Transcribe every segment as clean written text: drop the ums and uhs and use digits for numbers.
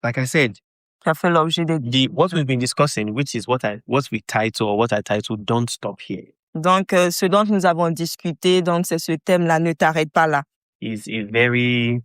Like I said, qui a fait l'objet des... what we've been discussing, which is what we title or what I title "Don't Stop Here," Donc, ce dont nous avons discuté, donc c'est ce thème-là, ne t'arrête pas là. is a very.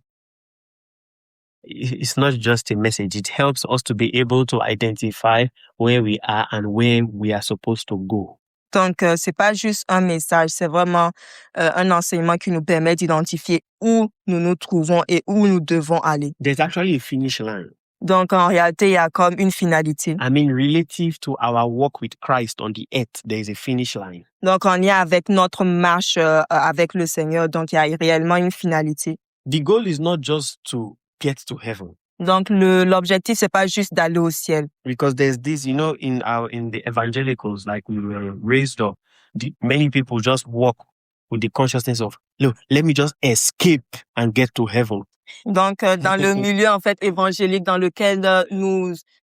It's not just a message. It helps us to be able to identify where we are and where we are supposed to go. Donc, c'est pas juste un message, c'est vraiment un enseignement qui nous permet d'identifier où nous nous trouvons et où nous devons aller. There's actually a finish line. Donc, en réalité, il y a comme une finalité. I mean, relative to our walk with Christ on the earth, there is a finish line. Donc, en lien avec notre marche avec le Seigneur, donc il y a réellement une finalité. The goal is not just to get to heaven. Donc, l'objectif, c'est pas juste d'aller au ciel. Because there's this, in the evangelicals, like we were raised up, many people just walk with the consciousness of, look, let me just escape and get to heaven. Donc, dans le milieu, en fait, évangélique dans lequel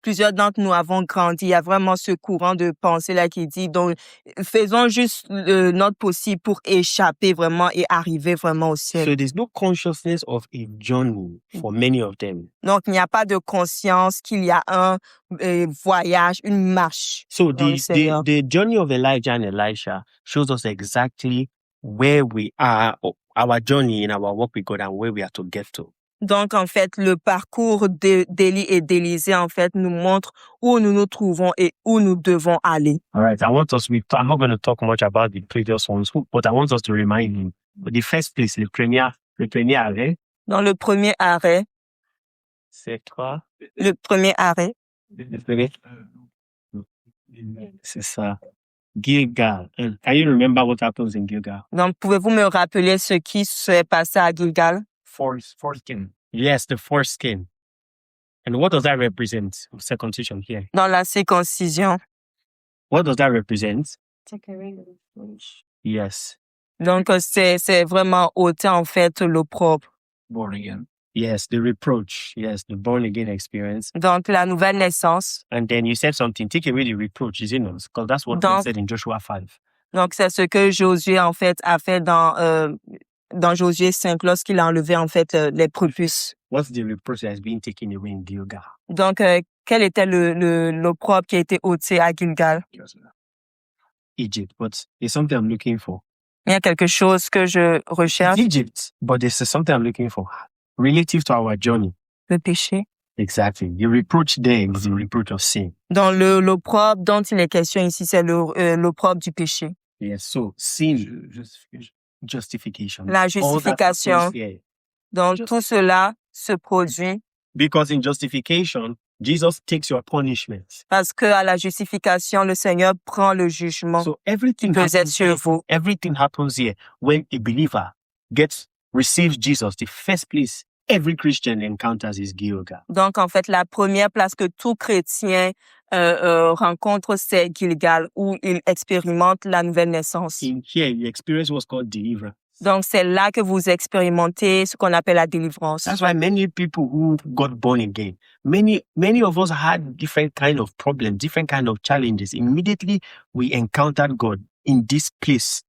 plusieurs d'entre nous avons grandi, il y a vraiment ce courant de pensée-là qui dit, donc, faisons juste notre possible pour échapper vraiment et arriver vraiment au ciel. So there's no consciousness of a journey for many of them. Donc, il n'y a pas de conscience qu'il y a un voyage, une marche. So dans le Seigneur. the journey of Elijah and Elisha shows us exactly where we are, our journey in our walk with God and where we are to get to. Donc, en fait, le parcours d'Élie et d'Élisée, en fait, nous montre où nous nous trouvons et où nous devons aller. All right. I'm not going to talk much about the previous ones, but I want us to remind you. The first place, le premier arrêt. Dans le premier arrêt. C'est quoi? Le premier arrêt. C'est ça. Gilgal. Can you remember what happens in Gilgal? Donc, pouvez-vous me rappeler ce qui s'est passé à Gilgal? Foreskin. Yes, the foreskin. And what does that represent? Circumcision here. Dans la circoncision. What does that represent? Yes. Donc, c'est vraiment ôter, en fait, l'opprobre. Born again. Yes, the reproach. Yes, the born again experience. Donc, la nouvelle naissance. And then you said something, take away the reproach, is in us, because that's what God said in Joshua 5. Donc, c'est ce que Josué, en fait, a fait dans Josué 5 lorsqu'il a enlevé, en fait, les prépuces. What's the reproach that has been taken away in Gilgal? Donc, quel était l'opprobre qui a été ôté à Gilgal? Egypt, but there's something I'm looking for. Il y a quelque chose que je recherche. Egypt, but there's something I'm looking for. Relative to our journey. Le péché. Exactly. The reproach there is the reproach of sin. Dans l'opprobre dont il est question ici, c'est l'opprobre du péché. Yes, so sin, justification. La justification. Donc, tout cela se produit. Because in justification, Jesus takes your punishment. Parce que à la justification, le Seigneur prend le jugement. So everything happens here when a believer receives Jesus. The first place every Christian encounters is Gilgal. Donc, en fait, la première place que tout chrétien rencontre, c'est Gilgal, où il expérimente la nouvelle naissance. In here, you experience what's called deliverance. Donc, c'est là que vous expérimentez ce qu'on appelle la délivrance. That's why many people who got born again, many of us had different kind of problems, different kind of challenges. Immediately, we encountered God in this place.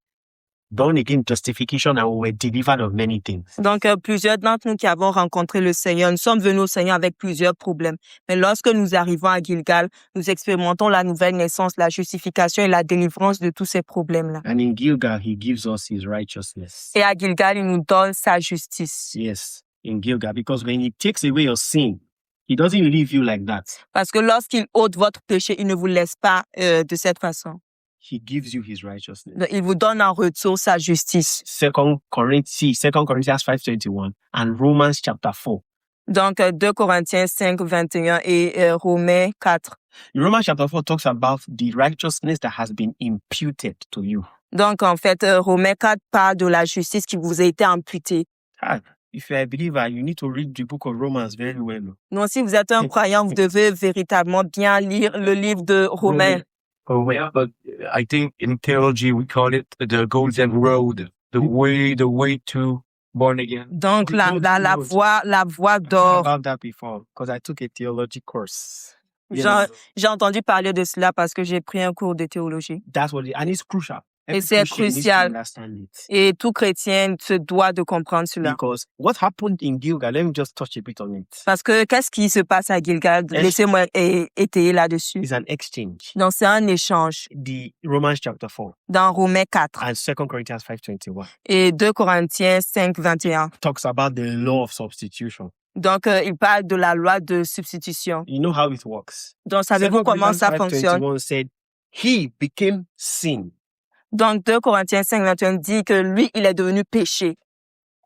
Born again justification, and we were delivered of many things. Donc, plusieurs d'entre nous qui avons rencontré le Seigneur, nous sommes venus au Seigneur avec plusieurs problèmes. Mais lorsque nous arrivons à Gilgal, nous expérimentons la nouvelle naissance, la justification et la délivrance de tous ces problèmes-là. And in Gilgal, he gives us his righteousness. Et à Gilgal, il nous donne sa justice. Yes, in Gilgal, because when he takes away your sin, he doesn't leave you like that. Parce que lorsqu'il ôte votre péché, il ne vous laisse pas de cette façon. He gives you his righteousness. Il vous donne en retour sa justice. 2 Corinthians 5:21 and Romans chapter 4. Donc, 2 Corinthiens 5, 21 et Romains 4. Romans chapter 4 talks about the righteousness that has been imputed to you. Donc, en fait, Romains 4 parle de la justice qui vous a été imputée. If you're a believer, you need to read the book of Romans very well. Donc, si vous êtes un croyant, vous devez véritablement bien lire le livre de Romains. Oh, yeah, but I think in theology we call it the golden road, the way to born again. Donc la voie d'or. About that before, because I took a theology course. J'ai entendu parler de cela parce que j'ai pris un cours de théologie. That's what and it's crucial. Et Every c'est Christian needs to crucial. understand it. Et tout chrétien se doit de comprendre cela. Because what happened in Gilgal, let me just touch a bit on it, Parce que qu'est-ce qui se passe à Gilgal? Est- Laissez-moi étayer là-dessus. is an exchange. Donc, c'est un échange The Romans chapter 4 dans Romains 4 and 2 Corinthians 5:21 et 2 Corinthiens 5, 21. talks about the law of substitution. Donc, il parle de la loi de substitution. You know how it works. Donc, 2 savez-vous comment Corinthians ça fonctionne? 5:21 said, he became sin, Donc, 2 Corinthiens 5, 21 dit que lui, il est devenu péché.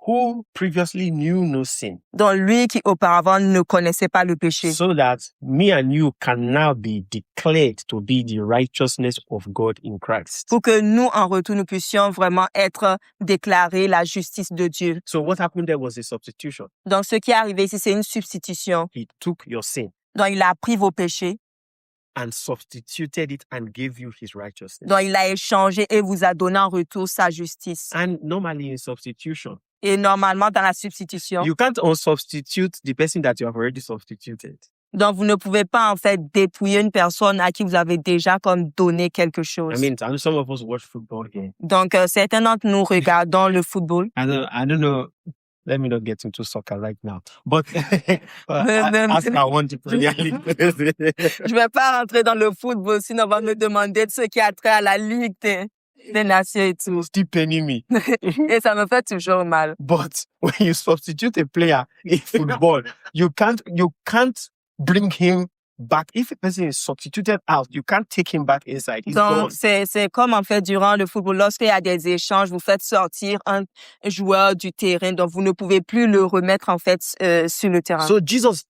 who previously knew no sin, Donc, lui qui auparavant ne connaissait pas le péché. so that me and you can now be declared to be the righteousness of God in Christ. Pour que nous, en retour, nous puissions vraiment être déclarés la justice de Dieu. So what happened there was a substitution. Donc, ce qui est arrivé ici, c'est une substitution. He took your sin Donc, il a pris vos péchés. and substituted it and gave you his righteousness. Donc, il a échangé et vous a donné en retour sa justice. And normally in substitution, Et normalement, dans la substitution, you can't unsubstitute the person that you have already substituted. donc vous ne pouvez pas en fait dépouiller une personne à qui vous avez déjà comme donné quelque chose. I mean, I know some of us watch football here. Donc, certains d'entre nous regardons le football. I don't know. Let me not get into soccer right now. But Même- ask I want the Premier League. Je vais pas rentrer dans le football, sinon on va me demander de ce qui a trait à la Ligue des Nations et tout. Still penny me. Et ça me fait toujours mal. But when you substitute a player in football, you can't bring him back. If a person is substituted out, you can't take him back inside. He's gone. Donc, c'est comme en fait durant le football, lorsqu'il y a des échanges, vous faites sortir un joueur du terrain, donc vous ne pouvez plus le remettre en fait sur le terrain. So Jesus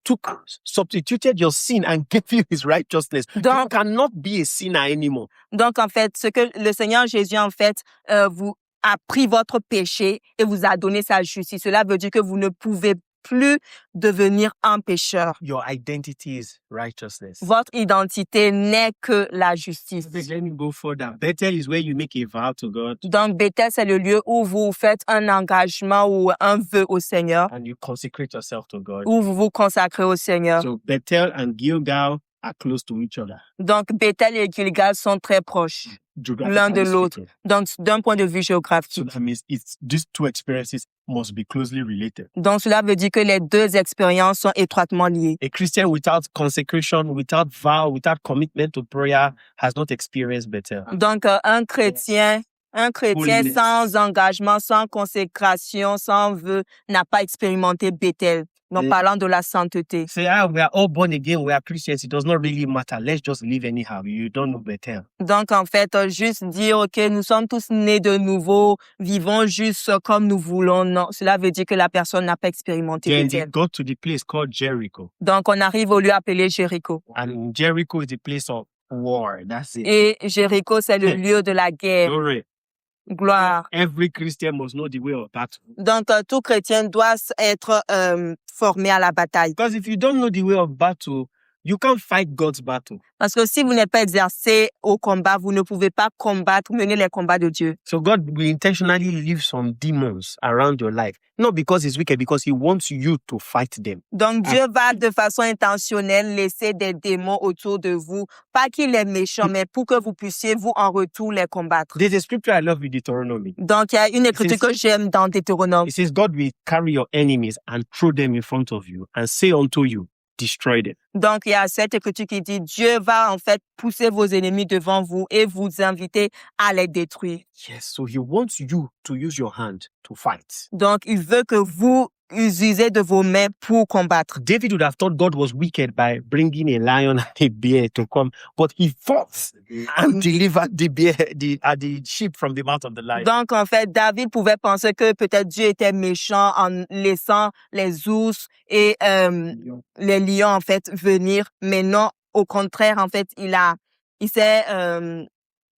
substituted your sin and gave you his righteousness. You Donc, cannot be a sinner anymore. donc en fait, ce que le Seigneur Jésus en fait vous a pris votre péché et vous a donné sa justice. Cela veut dire que vous ne pouvez plus devenir un pécheur. Your identity is righteousness. Votre identité n'est que la justice. Let me go further. Bethel is where you make a vow to God Donc, Bethel, c'est le lieu où vous faites un engagement ou un vœu au Seigneur, and you consecrate yourself to God. où vous vous consacrez au Seigneur. So Bethel and Gilgal are close to each other. Donc, Bethel et Gilgal sont très proches, l'un de geographically l'autre. speaking. Donc, d'un point de vue So géographique. that means these two experiences must be closely related. Donc, cela veut dire que les deux expériences sont étroitement liées. A Christian without consecration, without vow, without commitment to prayer has not experienced Bethel. Donc, un chrétien Holiness. sans engagement, sans consécration, sans vœu, n'a pas expérimenté Bethel. Donc, Et- parlant de la sainteté. Say, we are all born again, we are Christians. It does not really matter. Let's just live anyhow. You don't know Bethel. Donc, en fait, juste dire, OK, nous sommes tous nés de nouveau, vivons juste comme nous voulons. Non, cela veut dire que la personne n'a pas expérimenté Then they Bethel. got to the place called Jericho. Donc, on arrive au lieu appelé Jéricho. And Jericho is the place of war. That's it. Et Jéricho, c'est le lieu de la guerre. Glory. Gloire. Every Christian must know the way of battle. Donc, tout chrétien doit être formé à la bataille. Because if you don't know the way of battle, you can't fight God's battle. Parce que si vous n'êtes pas exercé au combat, vous ne pouvez pas combattre, mener les combats de Dieu. So God will intentionally leave some demons around your life. Not because he's wicked, because he wants you to fight them. Donc, Dieu va de façon intentionnelle laisser des démons autour de vous. Pas qu'il est méchant, mais pour que vous puissiez, vous, en retour, les combattre. There's a scripture I love in Deuteronomy. Donc, il y a une écriture C'est- que j'aime dans Deutéronome. It says, God will carry your enemies and throw them in front of you and say unto you, destroy them. Donc, il y a cette écriture qui dit, Dieu va en fait pousser vos ennemis devant vous et vous inviter à les détruire. Yes, so he wants you to use your hand to fight. Donc, il veut que vous usez de vos mains pour combattre. David would have thought God was wicked by bringing a lion and a bear to come, but he fought and delivered the bear, the sheep from the mouth of the lion. Donc, en fait, David pouvait penser que peut-être Dieu était méchant en laissant les ours et les lions, en fait, venir. Mais non, au contraire, en fait, il s'est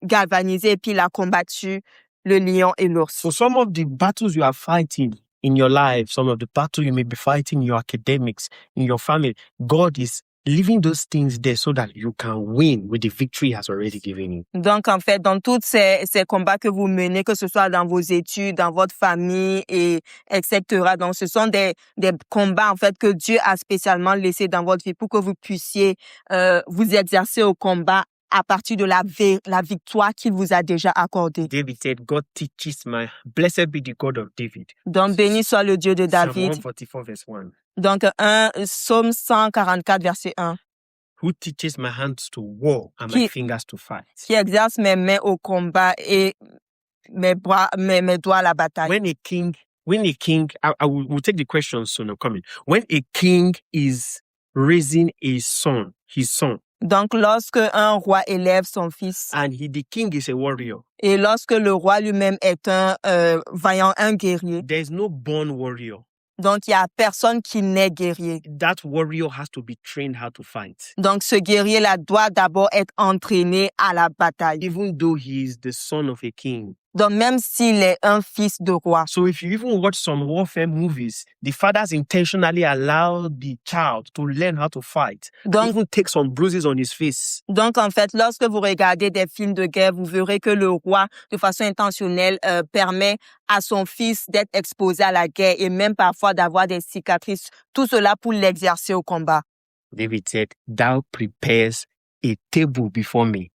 galvanisé et puis il a combattu le lion et l'ours. So some of the battles you are fighting in your life, some of the battles you may be fighting in your academics, in your family, God is leaving those things there so that you can win with the victory he has already given you. Donc, en fait, dans tous ces combats que vous menez, que ce soit dans vos études, dans votre famille, et etc. Donc, ce sont des combats, en fait, que Dieu a spécialement laissés dans votre vie pour que vous puissiez vous exercer au combat à partir de la victoire qu'il vous a déjà accordée. David said, God teaches blessed be the God of David. Donc, béni soit le Dieu de Psalm David. 144 verse 1. Donc, Psaume 144, verset 1. Who teaches my hands to war and my Qui- fingers to fight. Qui exerce mes mains au combat et mes doigts à la bataille. When a king, I will take the questions soon. I'm coming. When a king is raising his son, Donc, lorsque un roi élève son fils and the king is a warrior, et lorsque le roi lui-même est un vaillant, un guerrier, there is no born warrior. donc il y a personne qui naît guerrier. That warrior has to be trained how to fight. Donc, ce guerrier-là doit d'abord être entraîné à la bataille. Even though he is the son of a king. Donc, même s'il est un fils de roi. So if you even watch some warfare movies, the fathers intentionally allow the child to learn how to fight. Donc, Even take some bruises on his face. Donc, en fait, lorsque vous regardez des films de guerre, vous verrez que le roi, de façon intentionnelle, permet à son fils d'être exposé à la guerre et même parfois d'avoir des cicatrices. Tout cela pour l'exercer au combat. David said, thou prepares a table before me.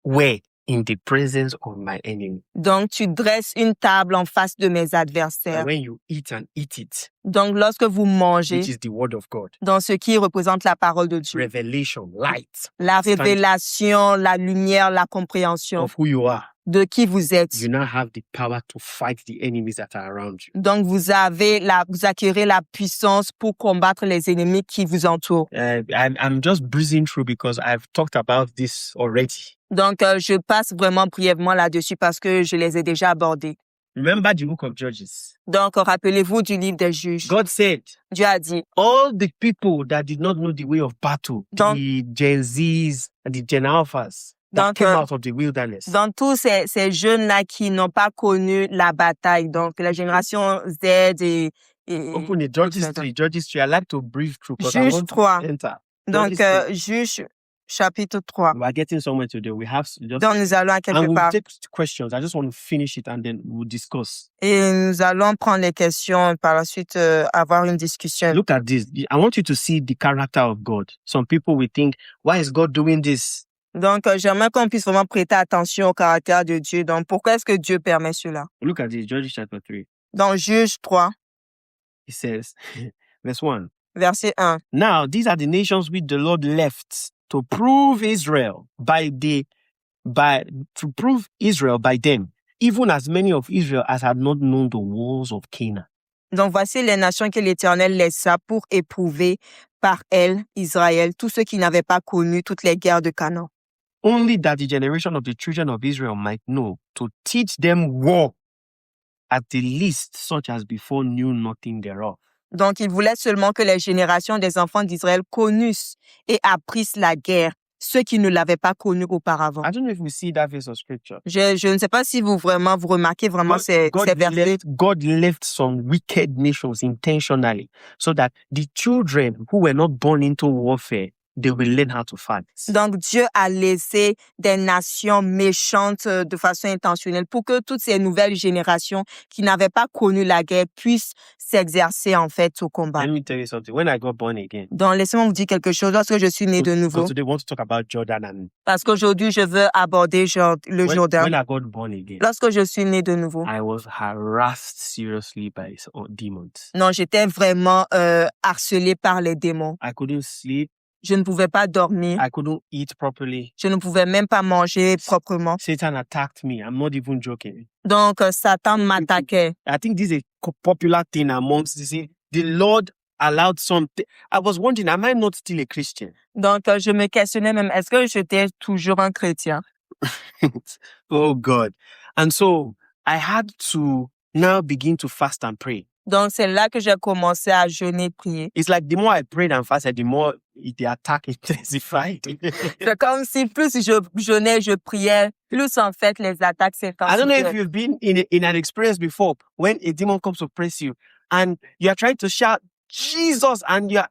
Where? In the presence of my enemy. Donc, tu dresses une table en face de mes adversaires. And when you eat and eat it, Donc, lorsque vous mangez, which is the word of God, dans ce qui représente la parole de Dieu, revelation, light la révélation, la lumière, la compréhension of who you are, de qui vous êtes. you now have the power to fight the enemies that are around you. Donc, vous acquérez la puissance pour combattre les ennemis qui vous entourent. I'm just breezing through because I've talked about this already. Donc, je passe vraiment brièvement là-dessus parce que je les ai déjà abordés. Remember the book of Judges. Donc, rappelez-vous du livre des juges. God said, Dieu a dit, all the people that did not know the way of battle, Dans- the Gen Zs and the Gen Alphas that Donc, came out of the wilderness, dans tous ces jeunes-là qui n'ont pas connu la bataille, donc la génération Z et open the Judges 3. Judges 3. I like to breathe through because I Juge want 3. to enter. Donc, Judges 3. juge chapitre 3. We're getting somewhere today. We have to just, Donc, nous allons à and quelque we'll part. take questions. I just want to finish it and then we'll discuss. Et nous allons prendre les questions et par la suite avoir une discussion. Look at this. I want you to see the character of God. Some people will think, why is God doing this? Donc, j'aimerais qu'on puisse vraiment prêter attention au caractère de Dieu. Donc, pourquoi est-ce que Dieu permet cela? Look at this. Judges chapter 3. Dans Juge 3, It says, verse 1. verset 1. Now, these are the nations which the Lord left to prove Israel by them, even as many of Israel as had not known the wars of Canaan. Donc, voici les nations que l'Éternel laissa pour éprouver par elles, Israël, tous ceux qui n'avaient pas connu toutes les guerres de Canaan. Only that the generation of the children of Israel might know, to teach them war, at the least such as before knew nothing thereof. Donc, il voulait seulement que les générations des enfants d'Israël connussent et apprissent la guerre, ceux qui ne l'avaient pas connue auparavant. I don't know if we see that verse of scripture. Je ne sais pas si vous remarquez vraiment ces versets. God left some wicked nations intentionally so that the children who were not born into warfare, they will learn how to fight. Donc, Dieu a laissé des nations méchantes de façon intentionnelle pour que toutes ces nouvelles générations qui n'avaient pas connu la guerre puissent s'exercer en fait au combat. Let me tell you something. When I got born again, Donc, laissez-moi vous dire quelque chose. Lorsque je suis né de nouveau, because today we want to talk about Jordan and parce qu'aujourd'hui, je veux aborder le when Jourdain. I got born again, Lorsque je suis né de nouveau, I was harassed seriously by demons. non, j'étais vraiment harcelé par les démons. I couldn't sleep. Je ne pouvais pas dormir. I couldn't eat properly. Je ne pouvais même pas manger proprement. Satan attacked me. I'm not even joking. Donc, Satan m'attaquait. I think this is a popular thing amongst, you see, the Lord allowed something. I was wondering, am I not still a Christian? Donc, je me questionnais même, est-ce que j'étais toujours un chrétien? Oh God. And so I had to now begin to fast and pray. Donc, c'est là que j'ai commencé à jeûner, prier. It's like the more I prayed and fasted, the more the attack intensified. C'est comme si plus je jeûnais, je priais, plus en fait les attaques I don't know if s'intensifiaient. you've been in an experience before when a demon comes to press you and you are trying to shout Jesus and you are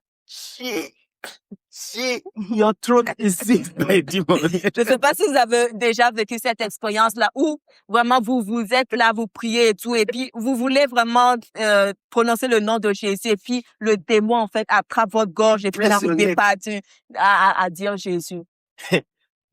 your throat is seized by a demon. Je ne sais pas si vous avez déjà vécu cette expérience-là où vraiment vous êtes là, vous priez et tout, et puis vous voulez vraiment prononcer le nom de Jésus, et puis le démon en fait attrape votre gorge et puis vous n'arrivez pas à dire Jésus.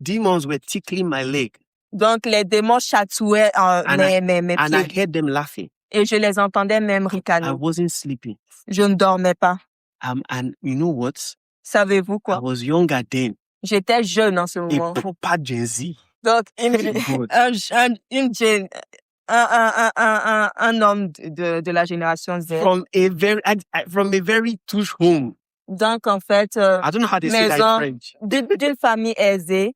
demons were tickling my leg, Donc, les démons chatouaient And mes and I pieds. heard them laughing. Et je les entendais même I ricaner. wasn't sleeping. Je ne dormais pas. And you know what? Savez-vous I quoi? was younger then, J'étais jeune en ce a moment. proper Gen Z. Donc, God. un homme de la génération Z. From a very touche home. Donc, en fait, I don't know how they say that in maison French. d'une famille aisée.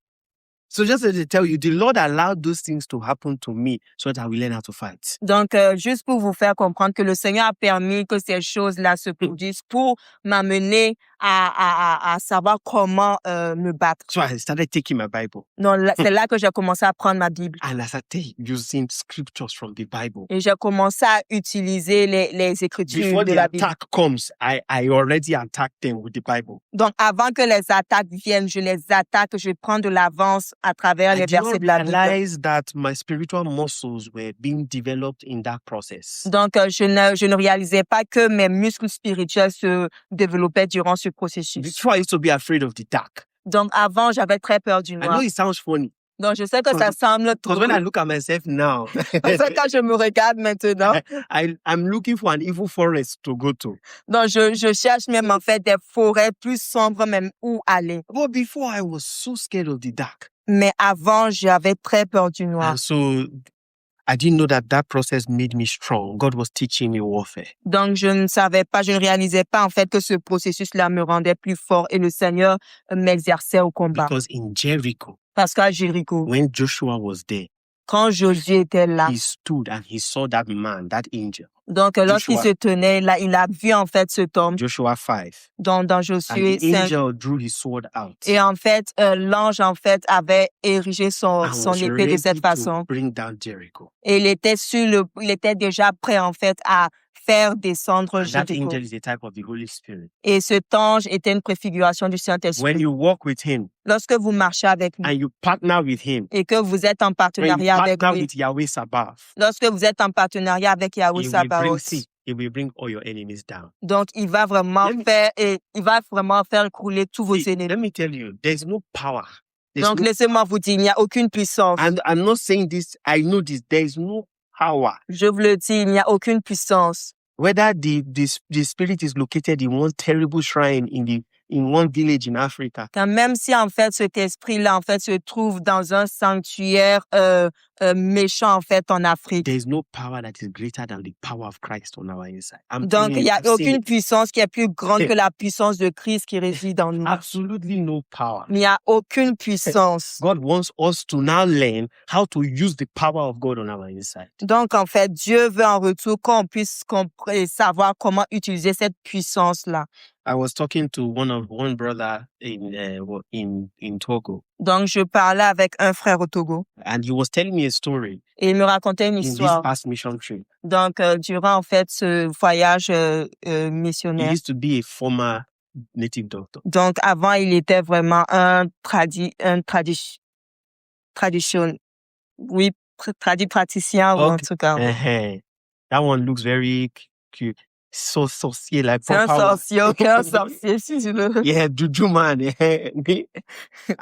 So just to tell you, the Lord allowed those things to happen to me so that I will learn how to fight. Donc, juste pour vous faire comprendre que le Seigneur a permis que ces choses-là se produisent pour m'amener à savoir comment me battre. So I started taking my Bible Donc, c'est là que j'ai commencé à prendre ma Bible. and I started using scriptures from the Bible. Et j'ai commencé à utiliser les Écritures Before de the la Bible. attack comes, I already attacked them with the Bible. Donc, avant que les attaques viennent, je les attaque, je prends de l'avance à travers I les did not versets de la Bible. realize that my spiritual muscles were being developed in that process. Donc, je ne réalisais pas que mes muscles spirituels se développaient durant ce processus. Before I used to be afraid of the dark. Donc, avant, j'avais très peur du I know noir. it sounds funny Donc, je sais que ça semble trop. because when I look at myself now, Parce que quand je me regarde maintenant, I'm looking for an evil forest to go to. donc je cherche même en fait des forêts plus sombres même où aller. But before I was so scared of the dark. Mais avant, j'avais très peur du noir. And so I didn't know that process made me strong. God was teaching me warfare. Donc, je ne savais pas, je ne réalisais pas en fait que ce processus-là me rendait plus fort et le Seigneur m'exerçait au combat. Because in Jericho, Parce qu'à Jéricho, when Joshua was there, quand Josué était là, he stood and he saw that man, that angel. donc lorsqu'il Joshua. se tenait là, il a vu en fait cet homme Joshua 5. dans And Josué the 5. angel drew his sword out Et en fait, l'ange en fait avait érigé son and was épée de ready cette to façon. bring down Jericho. Et il était déjà prêt en fait à faire descendre And that Jéricho. angel is a type of the Holy Spirit. Et cet ange était une préfiguration du When Saint-Esprit. you walk with him Lorsque vous marchez avec lui and you partner with him, et que vous êtes en when you partenariat avec partner lui, with Yahweh Sabaoth, lorsque vous êtes en partenariat avec Yahweh Sabaoth, he will bring all your enemies down. donc il va vraiment faire couler tous vos See, ennemis. let me tell you, there's no power. There's Donc no, laissez-moi vous dire, il n'y a aucune puissance. and I'm not saying this, I know this, there's no power. Je vous le dis, il n'y a aucune puissance. Whether the spirit is located in one terrible shrine in one village in Africa, Quand même si en fait cet esprit-là en fait se trouve dans un sanctuaire méchant en fait en Afrique. there is no power that is greater than the power of Christ on our inside. I'm Donc telling il you, n'y a I've seen aucune it. puissance qui est plus grande que la puissance de Christ qui réside en nous. Absolutely no power. Il n'y a aucune puissance. God wants us to now learn how to use the power of God on our inside. Donc en fait Dieu veut en retour qu'on puisse savoir comment utiliser cette puissance-là. I was talking to one brother in Togo, Donc je parlais avec un frère au Togo and he was telling me a story et il me racontait une in this histoire. past mission trip. Donc durant en fait ce voyage He missionnaire. used to be a former native doctor. Donc avant il était vraiment un praticien ou en Okay. tout cas. That one looks very cute. So sorcier, like C'est un proper one. sorcier, aucun sorcier si tu veux. Yeah, juju man.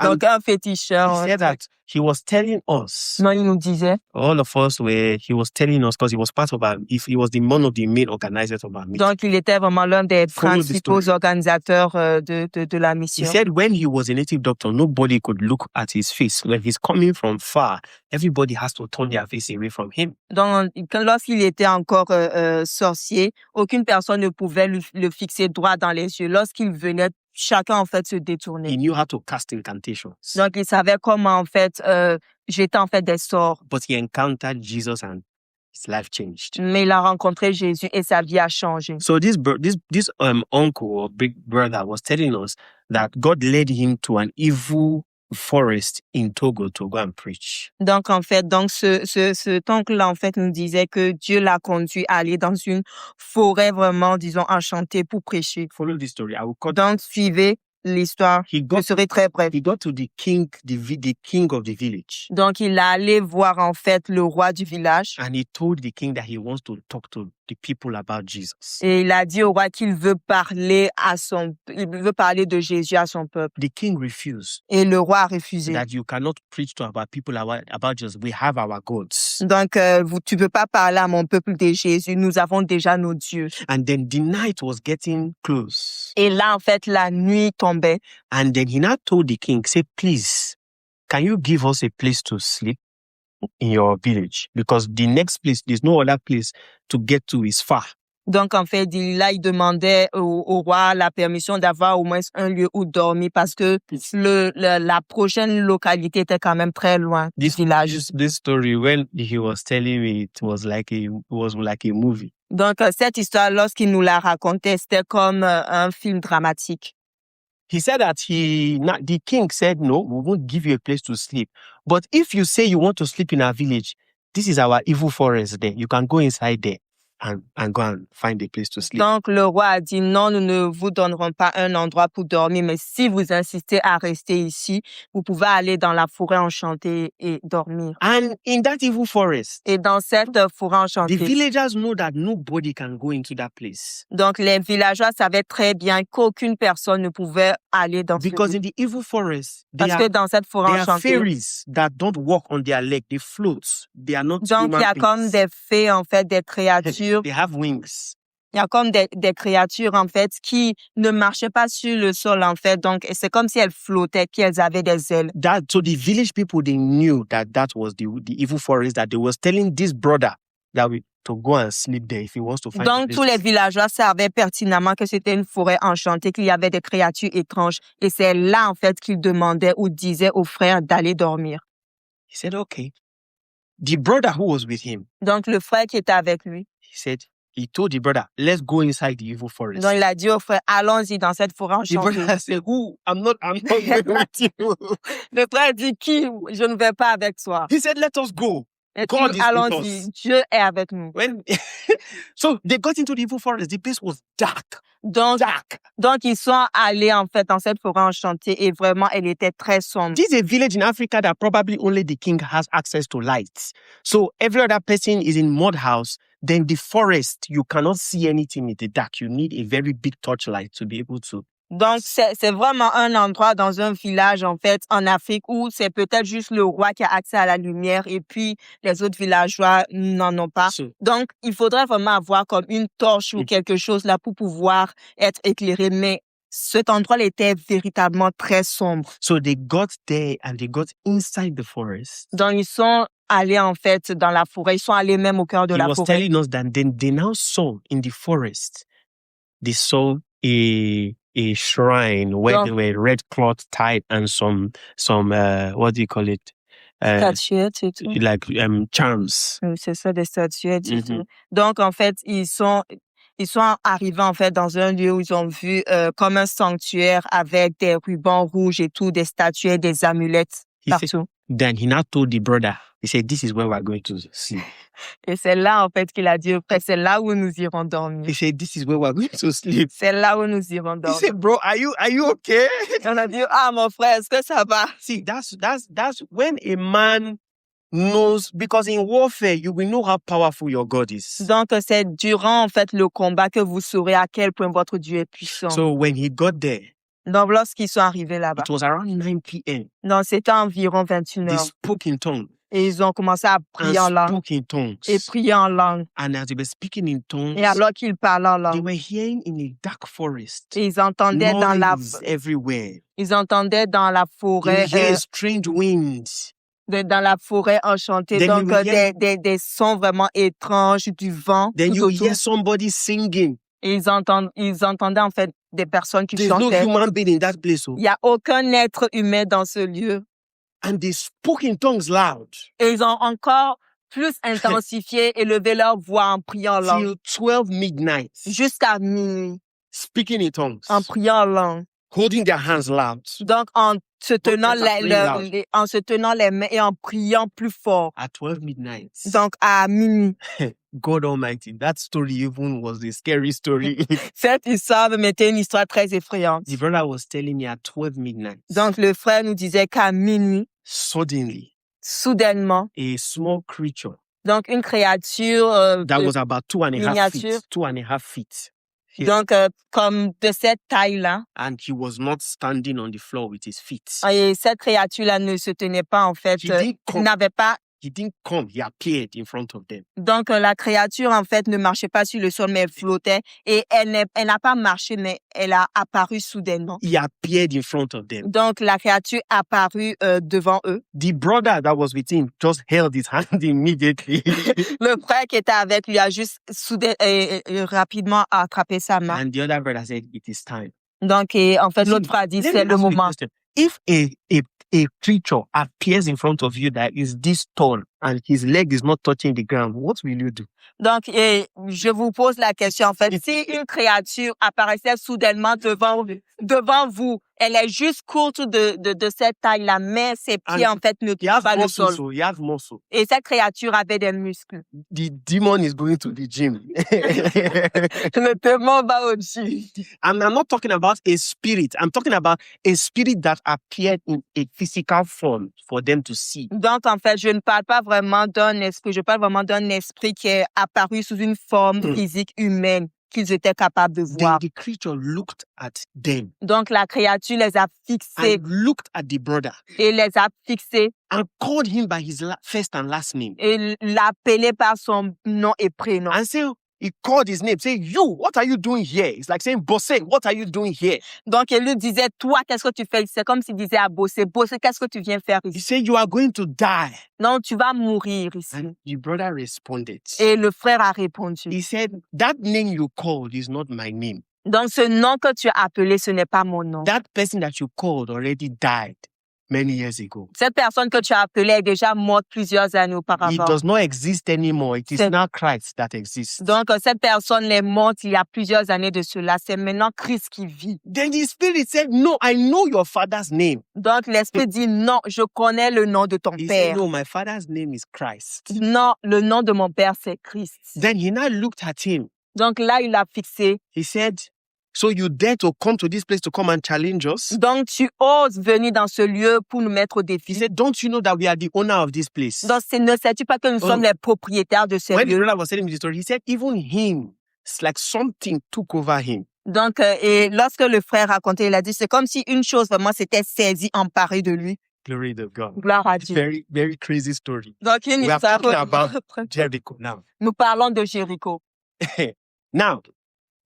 Donc un féticheur. He said that he was telling us, Non, il nous disait. all of us he was telling us because he was part of he was the one of the main organizers of our meeting. Donc il était vraiment l'un des Follow the principaux story. organisateurs de la He mission. said when he was a native doctor, nobody could look at his face. When he's coming from far, everybody has to turn their face away from him. Donc lorsqu'il était encore sorcier, aucune personne ne pouvait le fixer droit dans les yeux. Lorsqu'il venait, chacun en fait se He détournait. knew how to cast incantations. Donc il savait comment en fait jeter en fait des sorts. But he encountered Jesus and his life changed. Mais il a rencontré Jésus et sa vie a changé. So this uncle or big brother was telling us that God led him to an evil forest in Togo to go and preach. Donc en fait, cet oncle-là en fait nous disait que Dieu l'a conduit à aller dans une forêt vraiment, disons, enchantée pour prêcher. Follow this story. I will cut Donc suivez l'histoire. He Je got serai très bref. he got to the king of the village, Donc, il est allé voir en fait le roi du village and he told the king that he wants to talk to the people about Jesus. et il a dit au roi qu'il veut parler de Jésus à son peuple. The king refused. Et le roi a refusé. That you cannot preach to our people about Jesus. We have our gods. Donc, tu peux pas parler à mon peuple de Jésus. Nous avons déjà nos dieux. And then the night was getting close. Et là, en fait, la nuit tombait. And then he now told the king, say, please, can you give us a place to sleep in your village? Because the next place, there's no other place to get to, is far. Donc, en fait, il demandait au roi la permission d'avoir au moins un lieu où dormir parce que la prochaine localité était quand même très loin du village. This story, when he was telling me, it was like a movie. Donc, cette histoire, lorsqu'il nous la racontait, c'était comme un film dramatique. He said that the king said, no, we won't give you a place to sleep. But if you say you want to sleep in our village, this is our evil forest there. You can go inside there and go and find a place to sleep. Donc, le roi a dit, non, nous ne vous donnerons pas un endroit pour dormir, mais si vous insistez à rester ici, vous pouvez aller dans la forêt enchantée et dormir. And in that evil forest, Et dans cette forêt the enchantée, villagers know that nobody can go into that place. donc les villageois savaient très bien qu'aucune personne ne pouvait aller dans ce Because lieu. in the evil forest, Parce que dans cette forêt there are enchantée, fairies that don't walk on their leg. They float. They are not donc il y a human comme beings. des fées, en fait, des créatures. They have wings. Il y a comme des créatures, en fait, qui ne marchaient pas sur le sol, en fait. Donc, c'est comme si elles flottaient, qu'elles avaient des ailes. So the village people, they knew that was the evil forest, that they was telling this brother to go and sleep there if he wants to find a Donc, place tous to les sleep. villageois savaient pertinemment que c'était une forêt enchantée, qu'il y avait des créatures étranges. Et c'est là, en fait, qu'ils demandaient ou disaient aux frères d'aller dormir. He said, okay. The brother who was with him, Donc, le frère qui était avec lui, he told the brother, let's go inside the evil forest. donc il a dit au frère, allons-y dans cette forêt The enchantée. brother said, I'm not going with you. Le frère dit, qui? Je ne vais pas avec toi. He said, let us go. Et God is with allons-y, us. Dieu est avec nous. So they got into the evil forest. The place was dark. Donc, ils sont allés, en fait, dans cette forêt enchantée et vraiment, elle était très sombre. This is a village in Africa that probably only the king has access to lights. So every other person is in mud house. Then the forest, you cannot see anything in the dark. You need a very big torchlight to be able to. Donc, c'est vraiment un endroit dans un village, en fait, en Afrique, où c'est peut-être juste le roi qui a accès à la lumière et puis les autres villageois n'en ont pas. Donc, il faudrait vraiment avoir comme une torche ou quelque chose là pour pouvoir être éclairé. Mais cet endroit était véritablement très sombre. So they got there and they got inside the forest. Donc, ils sont allés, en fait, dans la forêt. Ils sont allés même au cœur de la He was forêt. telling us that then they now saw in the forest, they saw a shrine where there were red cloth tied and some what do you call it? Statuettes et tout. Like charms. Oui, c'est ça, des statuettes et Mhm. tout. Donc, en fait, ils sont arrivés, en fait, dans un lieu où ils ont vu comme un sanctuaire avec des rubans rouges et tout, des statuettes, des amulettes He said- partout. Then he now told the brother, he said, this is where we're going to sleep. Et c'est là, en fait, qu'il a dit au frère, c'est là où nous irons dormir. He said, this is where we're going to sleep. C'est là où nous irons He dormir. said, bro, are you okay? Et on a dit, ah, mon frère, est-ce que ça va? See, that's when a man knows, because in warfare, you will know how powerful your God is. Donc, c'est durant, en fait, le combat que vous saurez à quel point votre Dieu est puissant. So when he got there, Donc, lorsqu'ils sont arrivés là-bas, it was around 9 p.m. donc c'était environ 21 They heures. spoke in tongues. Et ils ont commencé à prier en And langue. spoke in tongues. Et prier en langue. And as they were speaking in tongues, Et alors qu'ils parlaient en they langue, were hearing in a dark forest. et ils entendaient dans la, Noise everywhere. ils entendaient dans la You forêt, hear strange winds. dans la forêt enchantée, Then donc you hear- des sons vraiment étranges, du vent, Then tout you autour. hear somebody singing. Et ils entendaient en fait des personnes qui There's no chantaient. human being in that place. Il n'y a aucun être humain dans ce lieu. And they spoke in tongues loud Et ils ont encore plus intensifié et levé leur voix en priant en langue. till 12 midnight, Jusqu'à minuit, speaking in tongues, en priant en langue. holding their hands loud. Donc, en se tenant Prophets are praying loud. en se tenant les mains et en priant plus fort. At 12 midnight. Donc, à minuit. God Almighty, that story even was a scary story. Cette histoire m'était une histoire très effrayante. The brother was telling me at 12 midnight. Donc, le frère nous disait qu'à minuit, Suddenly, soudainement, a small creature donc une créature that was about 2.5 feet, miniature. 2.5 feet, Donc, comme de cette taille-là. and he was not standing on the floor with his feet. Et cette créature-là ne se tenait pas, en fait, He didn't come. n'avait pas. He didn't come. He appeared in front of them. Donc, la créature, en fait, ne marchait pas sur le sol, mais elle flottait. Et elle n'a pas marché, mais elle a apparu soudainement. He appeared in front of them. Donc, la créature apparut devant eux. The brother that was with him just held his hand immediately. Le frère qui était avec lui a juste rapidement attrapé sa main. And the other brother said, "It is time." Donc, et en fait, See, l'autre frère a dit, let c'est me le ask you a moment. question. If a creature appears in front of you that is this tall and his leg is not touching the ground, what will you do? Donc, et je vous pose la question, en fait, si une créature apparaissait soudainement devant vous, elle est juste courte de cette taille-là, mais ses pieds, And en fait, ne He has touchent pas le muscle, sol. so he has muscle. Et cette créature avait des muscles. The demon is going to the gym. Le démon va au-dessus. And I'm not talking about a spirit. I'm talking about a spirit that appeared in a physical form for them to see. Donc, en fait, je ne parle pas vraiment d'un esprit, je parle vraiment d'un esprit qui est apparu sous une forme physique humaine qu'ils étaient capables de Then voir. the creature looked at them Donc, la créature les a fixés and looked at the brother et les a fixés and called him by his first and last name. et l'appelait par son nom et prénom. And say, he called his name, say, "You, what are you doing here?" It's like saying, "Bosse, what are you doing here?" Donc, il lui disait, toi, qu'est-ce que tu fais ici? C'est comme s'il disait à Bossé, Bossé, qu'est-ce que tu viens faire He ici? said, "You are going to die." Non, tu vas mourir ici. And the brother responded. Et le frère a répondu. He said, "That name you called is not my name. Donc, ce nom que tu as appelé, ce n'est pas mon nom. That person that you called already died many years ago. Cette personne que tu as appelée est déjà morte plusieurs années It auparavant. does not exist anymore. It is C'est- now Christ that exists." Donc, cette personne est morte il y a plusieurs années de cela. C'est maintenant Christ qui vit. Then the spirit said, "No, I know your father's name." Donc, l'esprit dit, non, je connais le nom de ton He said, père. "No, my father's name is Christ." Non, le nom de mon père, c'est Christ. Then he now looked at him. Donc, là, il a fixé. He said, "So you dare to come to this place to come and challenge us?" Donc, tu oses venir dans ce lieu pour nous mettre au He défi. said, "Don't you know that we are the owner of this place?" Donc, ne sais-tu pas que nous Oh. sommes les propriétaires de ce When the lieu? brother was telling me the story, he said, even him, it's like something took over him. Donc, et lorsque le frère racontait, il a dit, c'est comme si une chose vraiment s'était saisie, emparée de lui. Glory to God. Gloire à Dieu. Very, very crazy story. Donc, une We are histoire. talking about Jericho now. Nous parlons de Jéricho. Now,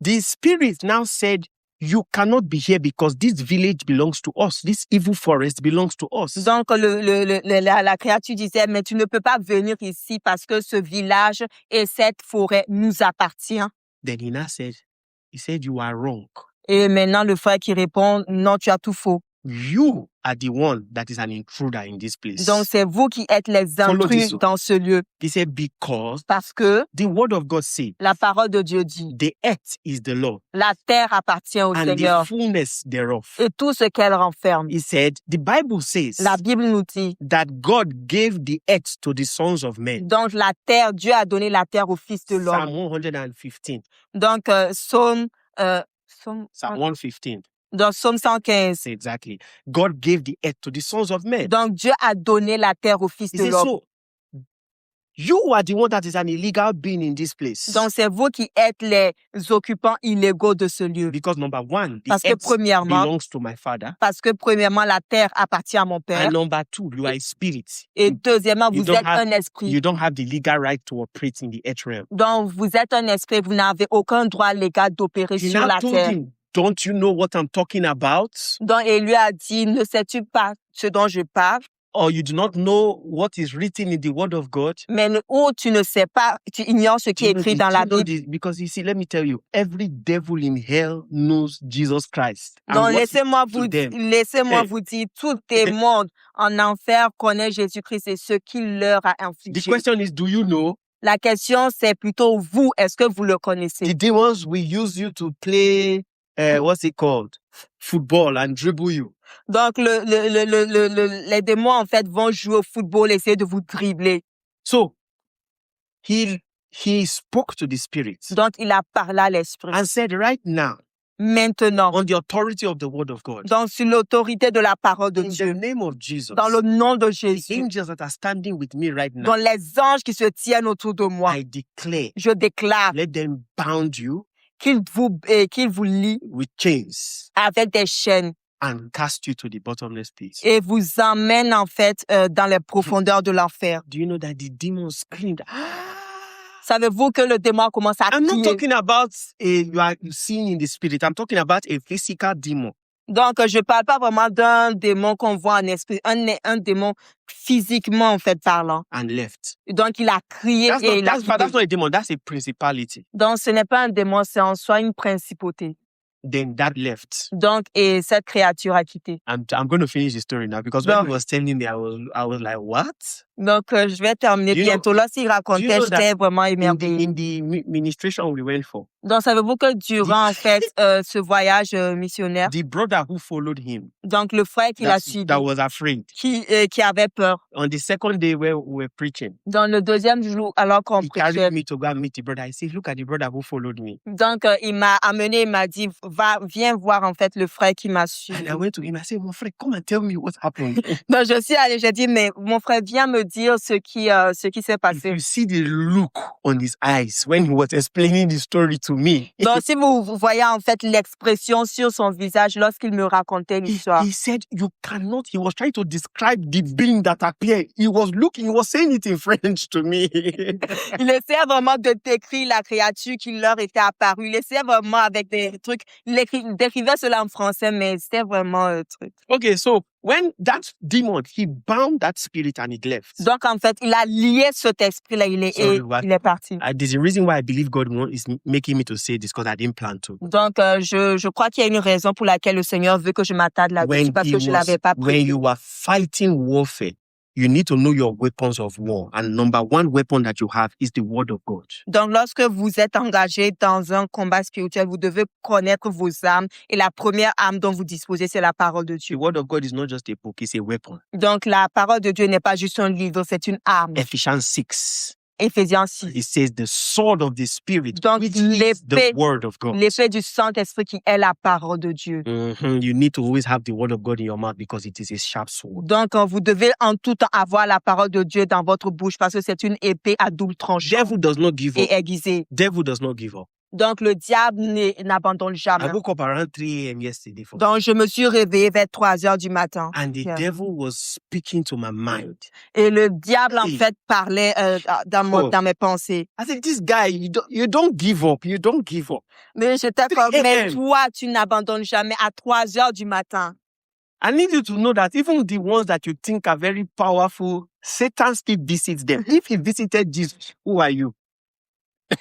the spirit now said, "You cannot be here because this village belongs to us. This evil forest belongs to us." Donc, la créature disait, mais tu ne peux pas venir ici parce que ce village et cette forêt nous appartient. Then he now said, "You are wrong. Et maintenant, le frère qui répond, non, tu as tout faux. You are the one that is an intruder in this place." Donc, c'est vous qui êtes les Follow intrus this. dans ce lieu. He said, "Because Parce que the word of God said, la parole de Dieu dit, the earth is the Lord la terre appartient au and Seigneur the fullness thereof." et tout ce qu'elle renferme. He said, the Bible says La Bible nous dit, that God gave the earth to the sons of men. donc la terre, Dieu a donné la terre aux fils de Psalm l'homme. 115. Donc, Psaume Psalm 115. dans Psaume 115. Exactly. God gave the earth to the sons of men. Donc, Dieu a donné la terre aux fils He de said, l'homme. so you are the one that is an illegal being in this place. Donc, c'est vous qui êtes les occupants illégaux de ce lieu. Because number one, the Parce que earth premièrement, belongs to my father. la terre appartient à mon père. And number two, you are a spirit. Et deuxièmement, You vous don't êtes have- un esprit. You don't have the legal right to operate in the earth realm. Donc, vous êtes un esprit, vous n'avez aucun droit légal d'opérer He sur now la told terre. him, don't you know what I'm talking about? Donc, il lui a dit, ne sais-tu pas ce dont je parle? Or you do not know what is written in the word of God? Ou tu ne sais pas, tu ignores ce qui est écrit dans la Bible. Because you see, let me tell you, every devil in hell knows Jesus Christ. And Donc, what he laissez-moi did to vous them. vous dire, tout démon en enfer connaît Jésus-Christ et ce qu'il leur a The infligé. question is, do you know? La question, c'est plutôt vous, est-ce que vous le The connaissez? demons will use you to play what's it called? Football and dribble you. Donc, les démons, en fait, vont jouer au football, essayer de vous dribbler. So he spoke to the spirits Donc, il a parlé à l'esprit. and said, right now, Maintenant, on the authority of the word of God, donc sur l'autorité de la parole de in the Dieu, name of Jesus, dans le nom de the Jésus, angels that are standing with me right now, dans les anges qui se tiennent autour de moi, I declare, je déclare let them bound you qu'ils vous lient with chains avec des chaînes and cast you to the bottomless pit. et vous emmènent en fait dans les profondeurs de l'enfer. Do you know that the demon screamed? "Ah!" Savez-vous que le démon commence à I'm not crier? talking about you are seeing in the spirit. I'm talking about a physical demon. Donc, je parle pas vraiment d'un démon qu'on voit en esprit, un démon physiquement, en fait, parlant. And left. Donc, il a crié That's et il a not a demon. That's a principality. Donc, ce n'est pas un démon, c'est en soi une principauté. Then that left. Donc, et cette créature a quitté. I'm going to finish the story now because when he was telling me, I was like, what? Donc, je vais terminer You know- bientôt. Lorsqu'il racontait, you know that j'étais vraiment In émerveillée. the ministration we went for, Donc, savez-vous que durant, en fait, ce voyage missionnaire, the brother who followed him, donc le frère qui l'a suivi, that was afraid, qui avait peur, on the second day where we were preaching, dans le deuxième jour, alors qu'on he prêchait, carried me to go and meet the brother. I said, look at the brother who followed me. donc il m'a amené, il m'a dit, viens voir, en fait, le frère qui m'a suivi. And I went to him. I said, my friend, come and tell me what happened. Donc, je suis allée, j'ai dit, mais mon frère, viens me dire ce qui s'est If passé. you see the look on his eyes when he was explaining the story to me, Donc, si vous voyez en fait l'expression sur son visage lorsqu'il me racontait l'histoire. he said, you cannot. He was trying to describe the being that appeared. He was saying it in French to me. Il essayait vraiment de décrire la créature qui leur était apparue. Il essayait vraiment avec des trucs. Il décrivait cela en français, mais c'était vraiment un truc. Okay, so when that demon, he bound that spirit and it left. Donc, en fait, il a lié cet esprit-là. Il est parti. There's a reason why I believe God is making me to say this because I didn't plan to. Donc, je crois qu'il y a une raison pour laquelle le Seigneur veut que je m'attarde là-dessus parce que je l'avais pas When prévu. you are fighting warfare, you need to know your weapons of war. And number one weapon that you have is the word of God. Donc, lorsque vous êtes engagé dans un combat spirituel, vous devez connaître vos armes. Et la première arme dont vous disposez, c'est la parole de The Dieu. word of God is not just a book, it's a weapon. Donc, la parole de Dieu n'est pas juste un livre, c'est une arme. Ephesians 6, Éphésiens 6. it says the sword of the spirit, Donc, which is the l'épée, word of God. l'effet du Saint-Esprit qui est la parole de Dieu. You need to always have the word of God in your mouth because it is a sharp sword. Donc, vous devez en tout temps avoir la parole de Dieu dans votre bouche parce que c'est une épée à double tranchant Devil does not give et up. aiguisée. Devil does not give up. Donc, le diable n'abandonne I jamais. woke up around 3 a.m. yesterday Donc, je me suis réveillée vers 3 heures du matin. and the Yeah. devil was speaking to my mind. Et le diable, en Hey. fait, parlait dans mes pensées. I said, this guy, you don't give up. You don't give up. Mais j'étais 3 comme, mais a.m. toi, tu n'abandonnes jamais à 3 heures du matin. I need you to know that even the ones that you think are very powerful, Satan still visits them. If he visited Jesus, who are you?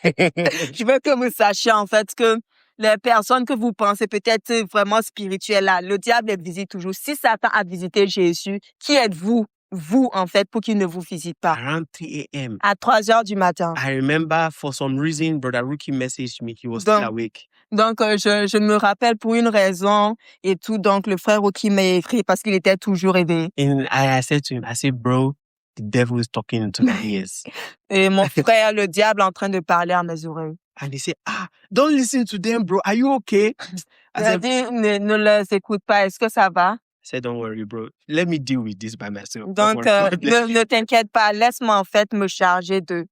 Je veux que vous sachiez, en fait, que les personnes que vous pensez peut-être vraiment spirituelles, là, le diable les visite toujours. Si Satan a visité Jésus, qui êtes-vous, vous, en fait, pour qu'il ne vous visite pas? Around 3 a.m. À 3 heures du matin. I remember for some reason, Brother Rookie messaged me. He was Donc, still awake. Donc, je me rappelle pour une raison et tout. Donc, le frère Rocky m'a écrit parce qu'il était toujours réveillé. And I said to him, I said, bro, the devil is talking into my ears. Et mon frère, le diable, est en train de parler à mes oreilles. And he said, don't listen to them, bro. Are you okay? Il a dit, ne les écoute pas. Est-ce que ça va? I said, don't worry, bro. Let me deal with this by myself. Don't Donc, worry. God bless you. ne t'inquiète pas. Laisse-moi, en fait, me charger d'eux.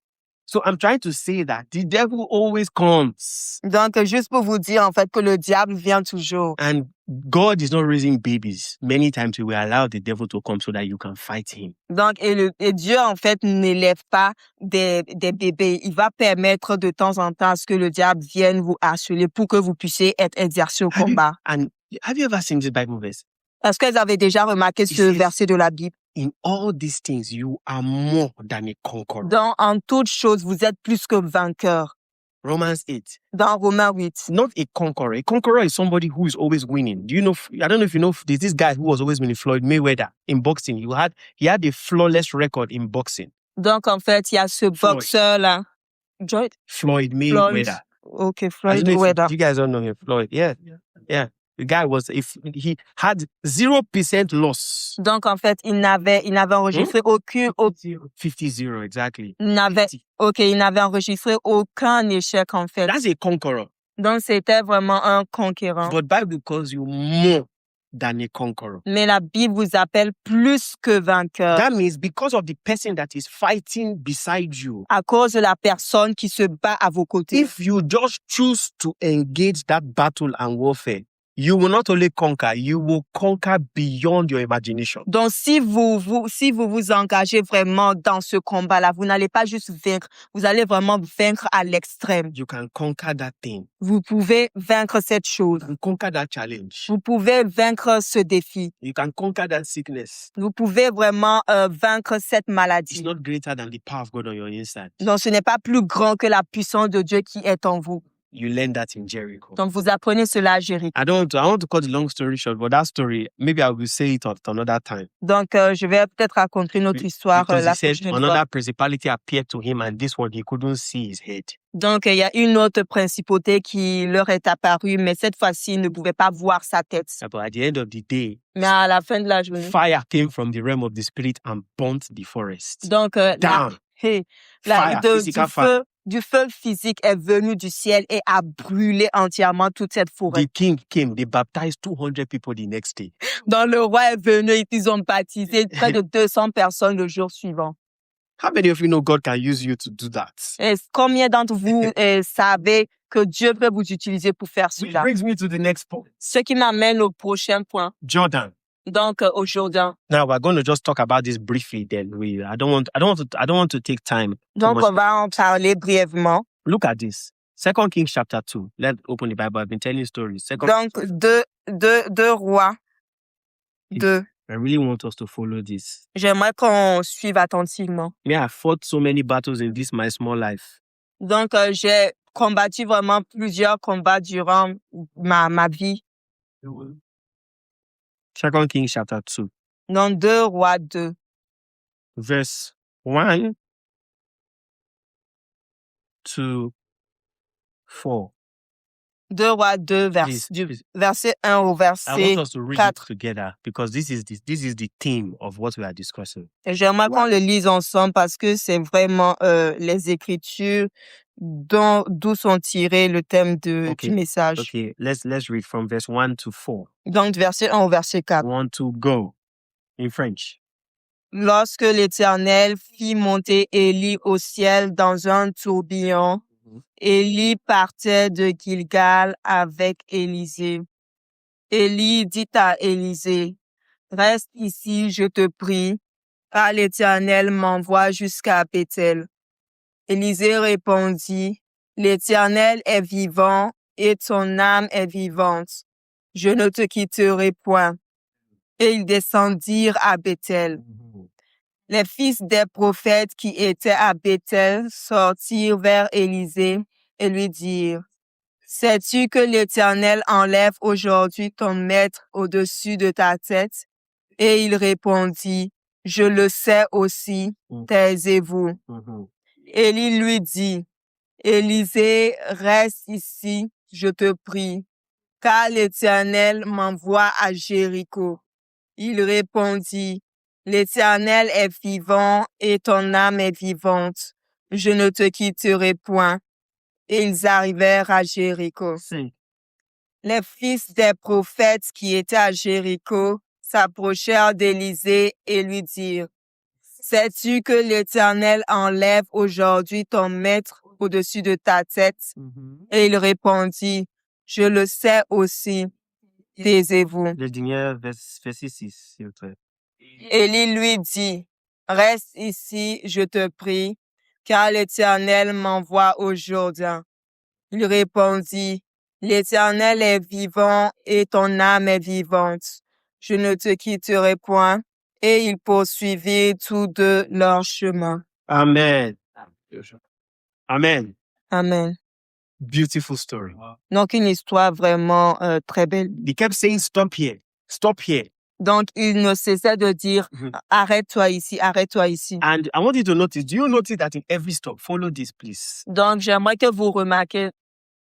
So I'm trying to say that the devil always comes. Donc, juste pour vous dire, en fait, que le diable vient toujours. And God is not raising babies. Many times he will allow the devil to come so that you can fight him. Donc, et Dieu, en fait, n'élève pas des bébés. Il va permettre de temps en temps à ce que le diable vienne vous harceler pour que vous puissiez être exercé au combat. Have you ever seen this Bible verse? Est-ce que vous avez déjà remarqué It ce says, verset de la Bible? in all these things, you are more than a conqueror. En toutes choses, vous êtes plus que vainqueur. Romans 8. Dans Romains 8. Not a conqueror. A conqueror is somebody who is always winning. Do you know? I don't know if you know. There's this guy who was always winning, Floyd Mayweather, in boxing. He had a flawless record in boxing. Donc, en fait, il y a ce boxeur-là. Floyd Mayweather. Okay, I Floyd don't know if Mayweather. you guys don't know him, Floyd. Yeah. The guy if he had 0% loss. Donc, en fait, il n'avait enregistré aucun, 50-0, exactly. il n'avait enregistré aucun échec, en fait. That's a conqueror. Donc, c'était vraiment un conquérant. But Bible calls you more than a conqueror. Mais la Bible vous appelle plus que vainqueur. That means because of the person that is fighting beside you, À cause de la personne qui se bat à vos côtés. if you just choose to engage that battle and warfare, you will not only conquer, you will conquer beyond your imagination. Donc, si vous vous engagez vraiment dans ce combat-là, vous n'allez pas juste vaincre, vous allez vraiment vaincre à l'extrême. You can conquer that thing. Vous pouvez vaincre cette chose. You can conquer that challenge. Vous pouvez vaincre ce défi. You can conquer that sickness. Vous pouvez vraiment vaincre cette It's maladie. not greater than the power of God on your inside. Donc, ce n'est pas plus grand que la puissance de Dieu qui est en vous. You learn that in Jericho. Donc, vous apprenez cela à Jéricho. I want to cut the long story short, but that story, maybe I will say it at another time. Donc, je vais peut-être raconter notre histoire Because la he said prochaine fois. another principality appeared to him, and this one he couldn't see his head. Donc, il y a une autre principauté qui leur est apparue, mais cette fois-ci, il ne pouvait pas voir sa tête. But at the end of the day, Mais à la fin de la journée, fire came from the realm of the spirit and burnt the forest donc, down. Fire, physical du feu physique est venu du ciel et a brûlé entièrement toute cette forêt. The king came. They baptized 200 people the next day. Donc, le roi est venu et ils ont baptisé près de 200 personnes le jour suivant. How many of you know God can use you to do that? Et combien d'entre vous savez que Dieu peut vous utiliser pour faire Which cela? brings me to the next point. Ce qui m'amène au prochain point. Jordan. Donc, au Jourdain. Now we're going to just talk about this briefly. Then I don't want to take time. Donc, on va en parler brièvement. Look at this. 2 Kings chapter 2. Let's open the Bible. I've been telling stories. Donc, deux rois. 2. I really want us to follow this. J'aimerais qu'on suive attentivement. Me, I fought so many battles in this my small life. Donc, j'ai combattu vraiment plusieurs combats durant ma vie. 2 Kings chapter 2. Donc, 2 rois 2. Verse 1 to 4. 2 rois 2, verset 1 au I verset want us to read 4. it together because this is the theme of what we are discussing. Et j'aimerais qu'on le lise ensemble parce que c'est vraiment les Écritures d'où sont tirés le thème du message. Okay, let's read from verse 1 to 4. Donc, verset 1 au verset 4. 1 to go in French. Lorsque l'Éternel fit monter Élie au ciel dans un tourbillon, Élie partait de Gilgal avec Élisée. Élie dit à Élisée, « Reste ici, je te prie, car l'Éternel m'envoie jusqu'à Béthel. » Élisée répondit, « L'Éternel est vivant et ton âme est vivante. Je ne te quitterai point. » Et ils descendirent à Béthel. Les fils des prophètes qui étaient à Béthel sortirent vers Élisée et lui dirent, « Sais-tu que l'Éternel enlève aujourd'hui ton maître au-dessus de ta tête? » Et il répondit, « Je le sais aussi, taisez-vous. » Élie lui dit, « Élisée, reste ici, je te prie, car l'Éternel m'envoie à Jéricho. » Il répondit, « L'Éternel est vivant et ton âme est vivante. Je ne te quitterai point. » Et ils arrivèrent à Jéricho. Les fils des prophètes qui étaient à Jéricho s'approchèrent d'Élisée et lui dirent, « Sais-tu que l'Éternel enlève aujourd'hui ton maître au-dessus de ta tête? » Et il répondit, « Je le sais aussi. Taisez-vous. » Le dernier verset 6, s'il vous plaît. Élie lui dit, « Reste ici, je te prie, car l'Éternel m'envoie au Jourdain. » Il répondit, « L'Éternel est vivant et ton âme est vivante. Je ne te quitterai point. » Et ils poursuivirent tous deux leur chemin. Amen. Amen. Amen. Beautiful story. Donc, une histoire vraiment très belle. They kept saying, stop here. Stop here. Donc, il ne cessait de dire, arrête-toi ici, arrête-toi ici. And I want you to notice, do you notice that in every stop, follow this, please. Donc, j'aimerais que vous remarquiez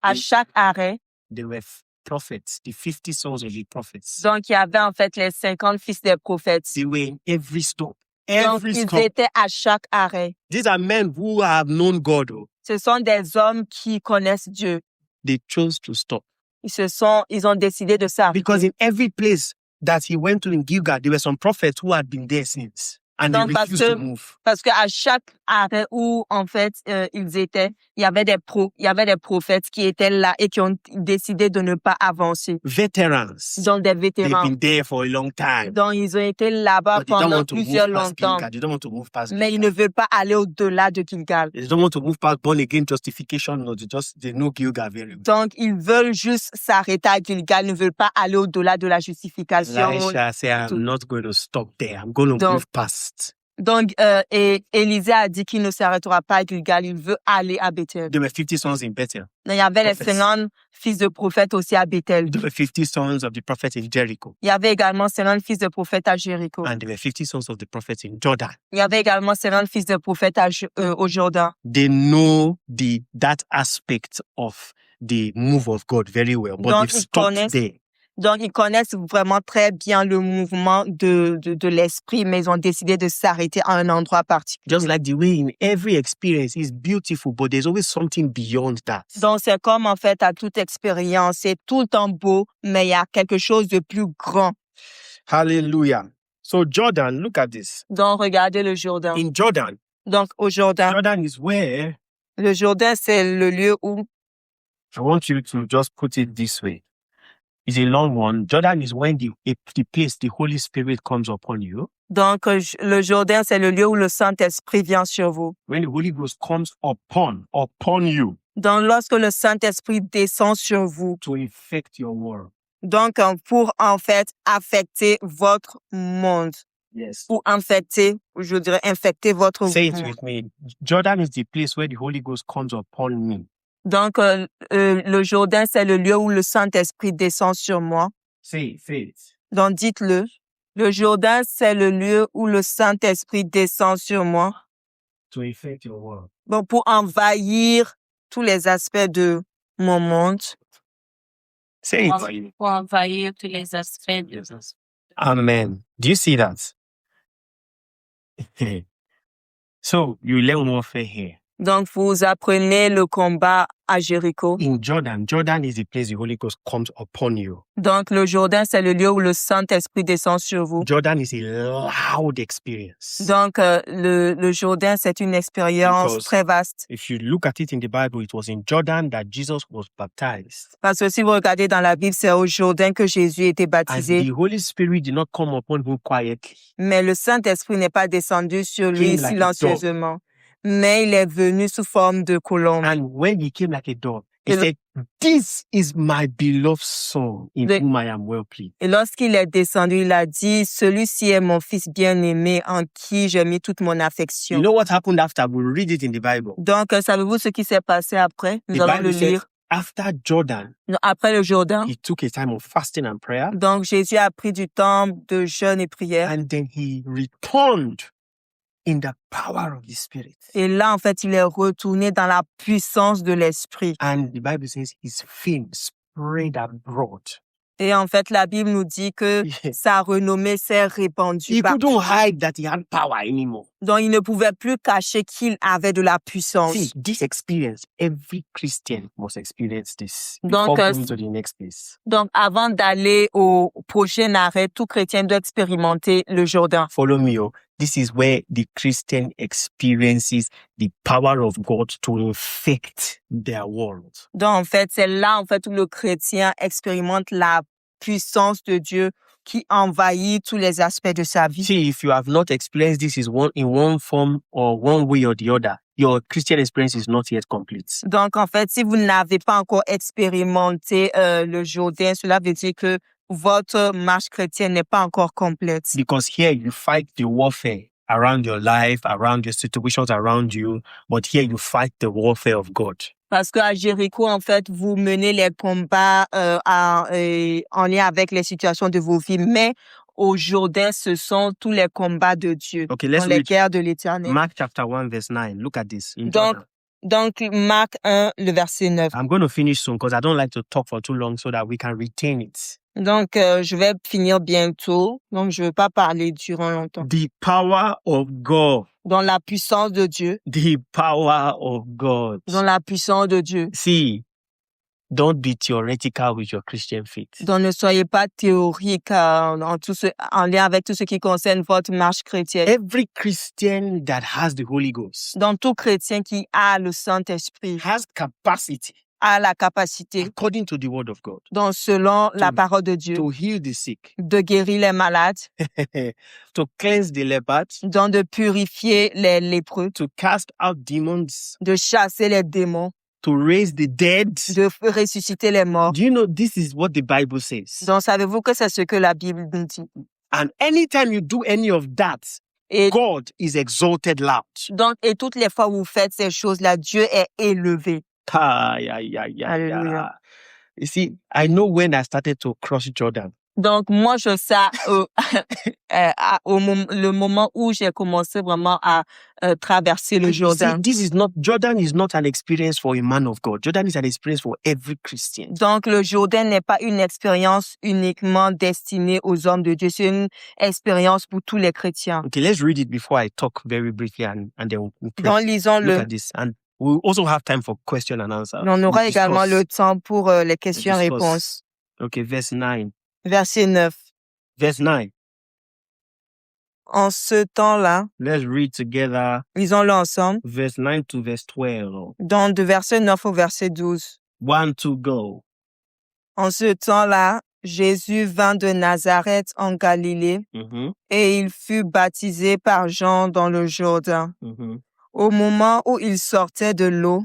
À chaque arrêt, there were prophets, the 50 sons of the prophets. donc il y avait en fait les 50 fils des prophètes. They were in every stop. Donc Every ils stop. étaient à chaque arrêt. These are men who have known God. Ce sont des hommes qui connaissent Dieu. They chose to stop. Ils ont décidé de s'arrêter. Because in every place that he went to in Gilgal, there were some prophets who had been there since. And Donc, they parce refused to que- move. Parce qu'à chaque arrêt où, en fait, ils étaient, il y avait des prophètes qui étaient là et qui ont décidé de ne pas avancer. Veterans. Donc, des They've vétérans. been there for a long time. Donc, ils ont été là-bas But they don't pendant want to plusieurs move past longtemps. Gilgal. They don't want to move past Mais ils Gilgal. ne veulent pas aller au-delà de Gilgal. They don't want to move past born again justification. No, they know Gilgal very well. Donc, ils veulent juste s'arrêter à Gilgal, ils ne veulent pas aller au-delà de la justification. Elisha said, tout. I'm not going to stop there. I'm going to Donc, move past. Donc, et Élisée a dit qu'il ne s'arrêtera pas à Gilgal, il veut aller à Bethel. There were 50 sons in Bethel. Donc, il y avait les Prophets. 50 fils de prophètes aussi à Bethel. There were 50 sons of the prophets in Jericho. Il y avait également 50 fils de prophètes à Jéricho. And there were 50 sons of the prophets in Jordan. Il y avait également 50 fils de prophètes au Jourdain. They know that aspect of the move of God very well, but Donc, they've ils stopped connaissent- there. Donc, ils connaissent vraiment très bien le mouvement de l'esprit, mais ils ont décidé de s'arrêter à un endroit particulier. Just like the way in every experience is beautiful, but there's always something beyond that. Donc, c'est comme, en fait, à toute expérience, c'est tout le temps beau, mais il y a quelque chose de plus grand. Hallelujah. So Jordan, look at this. Donc, regardez le Jourdain. In Jordan, Donc, au Jourdain, Jordan is where, le Jourdain, c'est le lieu où, I want you to just put it this way. It's a long one. Jordan is when the place the Holy Spirit comes upon you. donc, le Jourdain, c'est le lieu où le Saint-Esprit vient sur vous. When the Holy Ghost comes upon you Donc, lorsque le Saint-Esprit descend sur vous, to infect your world. donc, pour, en fait, affecter votre monde, Yes. ou infecter votre Say it monde. with me. Jordan is the place where the Holy Ghost comes upon me. Donc, le Jourdain, c'est le lieu où le Saint-Esprit descend sur moi. Say it. Donc, dites-le. Le Jourdain, c'est le lieu où le Saint-Esprit descend sur moi. To infect your world. Donc, pour envahir tous les aspects de mon monde. Say it. Pour envahir tous les aspects de Amen. Do you see that? So you learn warfare here. Donc, vous apprenez le combat à Jéricho. In Jordan, Jordan is the place the Holy Ghost comes upon you. Donc, le Jourdain, c'est le lieu où le Saint-Esprit descend sur vous. Jordan is a loud experience. Donc, le Jourdain, c'est une expérience Because- très vaste. If you look at it in the Bible, it was in Jordan that Jesus was baptized. Parce que si vous regardez dans la Bible, c'est au Jourdain que Jésus était And baptisé. the Holy Spirit did not come upon him quietly. Mais le Saint-Esprit n'est pas descendu sur lui Came like a silencieusement. Mais il est venu sous forme de colombe. And when he came like a dove, he Et- said, "This is my beloved son in The- whom I am well pleased." Et lorsqu'il est descendu, il a dit, celui-ci est mon fils bien-aimé en qui j'ai mis toute mon You affection. know what happened after? We'll read it in the Bible. Donc, savez-vous ce qui s'est passé après? Nous The allons Bible le says, lire. after Jordan, Après le Jourdain, he took a time of fasting and prayer, donc Jésus a pris du temps de jeûne et prière. and then he returned in the power of the Spirit. Et là, en fait, il est retourné dans la puissance de l'Esprit. And the Bible says his fame spread abroad. Et en fait, la Bible nous dit que sa renommée s'est répandue. He partout. couldn't hide that he had power anymore. Donc, il ne pouvait plus cacher qu'il avait de la puissance. See, this experience, every Christian must experience this Donc, before going to the next place. Donc, avant d'aller au prochain arrêt, tout chrétien doit expérimenter le Jourdain. Follow me, oh. This is where the Christian experiences the power of God to infect their world. Donc, en fait, c'est là, en fait, où le chrétien expérimente la puissance de Dieu qui envahit tous les aspects de sa vie. See, if you have not experienced this in one form or one way or the other, your Christian experience is not yet complete. Donc, en fait, si vous n'avez pas encore expérimenté le Jourdain, cela veut dire que votre marche chrétienne n'est pas encore complète. Because here you fight the warfare around your life, around your situations around you, but here you fight the warfare of God. Parce qu'à Jéricho, en fait, vous menez les combats en lien avec les situations de vos vies, mais au Jourdain, ce sont tous les combats de Dieu, Okay, let's dans les read guerres de l'Éternel. Mark chapter 1 verse 9. Look at this. In Donc, Jordan. Donc, Marc 1, le verset 9. I'm going to finish soon because I don't like to talk for too long so that we can retain it. Donc, je vais finir bientôt. Donc, je ne veux pas parler durant longtemps. The power of God. Dans la puissance de Dieu. The power of God. Dans la puissance de Dieu. See, don't be theoretical with your Christian faith. Donc, ne soyez pas théorique en lien avec tout ce qui concerne votre marche chrétienne. Every Christian that has the Holy Ghost Donc, tout chrétien qui a le Saint-Esprit has capacity, a la capacité, according to the word of God, donc selon la parole de Dieu, to heal the sick, de guérir les malades, to cleanse the lepers, donc de purifier les lépreux, to cast out demons, de chasser les démons, to raise the dead. de ressusciter les morts. Do you know this is what the Bible says? Donc, savez-vous que c'est ce que la Bible nous dit? And anytime you do any of that, Et God is exalted loud. donc, et toutes les fois où vous faites ces choses-là, Dieu est élevé. Alléluia. You see, I know when I started to cross Jordan. Donc, moi, je sais le moment où j'ai commencé vraiment à traverser le You see, Jourdain. Jordan is not an experience for a man of God. Jordan is an experience for every Christian. Donc, le Jourdain n'est pas une expérience uniquement destinée aux hommes de Dieu. C'est une expérience pour tous les chrétiens. Okay, let's read it before I talk very briefly and then we'll pray. Donc, Look lisons-le. at this. And we'll also have time for question and answer. On aura We'll également discuss. le temps pour les questions-réponses. Okay, verse 9. Verset 9. Verse 9. En ce temps-là, Let's read together lisons-le ensemble. verse 9 to verse 12. Donc, de verset 9 au verset 12. 1, 2, go. En ce temps-là, Jésus vint de Nazareth en Galilée Mhm, et il fut baptisé par Jean dans le Jourdain. mhm. Au moment où il sortait de l'eau,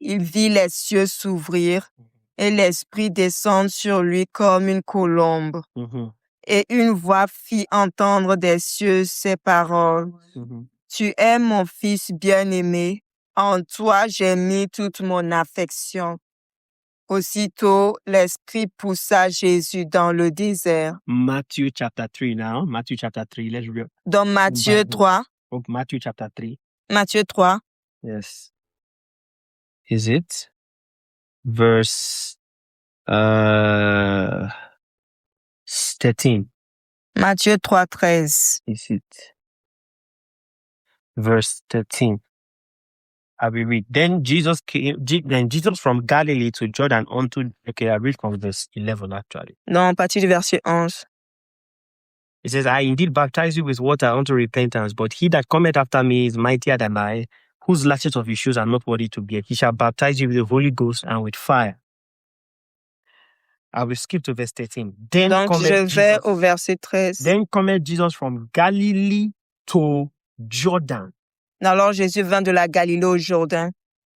il vit les cieux s'ouvrir et l'Esprit descendre sur lui comme une colombe. Mhm, Et une voix fit entendre des cieux ces paroles. mhm. Tu es mon fils bien-aimé, en toi j'ai mis toute mon affection. Aussitôt, l'Esprit poussa Jésus dans le désert. Matthew chapter 3 now. Matthew chapter 3. Let's read. Dans Matthieu Bible. 3, Oh, Matthew chapter 3. Matthieu 3, Yes. Is it? Verse 13. Matthieu 3, 13. Is it? Verse 13. I will read. Then Jesus from Galilee to Jordan okay, I read from verse 11 actually. Non, à partir du verset 11. It says, I indeed baptize you with water unto repentance, but he that cometh after me is mightier than I, whose latchet of his shoes are not worthy to bear. He shall baptize you with the Holy Ghost and with fire. I will skip to verse 13. Then Donc, cometh je vais Jesus- au verset 13. Then cometh Jesus from Galilee to Jordan, Alors, Jésus vint de la Galilée au Jourdain,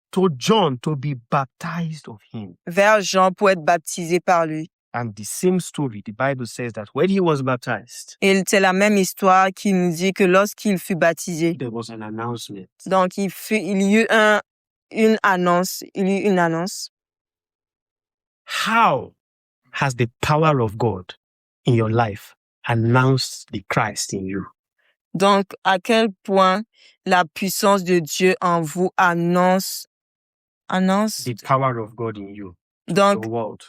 to John to be baptized of him. vers Jean pour être baptisé par lui. And the same story, the Bible says that when he was baptized, Et c'est la même histoire qui nous dit que lorsqu'il fut baptisé, there was an announcement. donc il y eut une annonce. How has the power of God in your life announced the Christ in you? Donc, à quel point la puissance de Dieu en vous annonce, The power of God in you, donc, the world.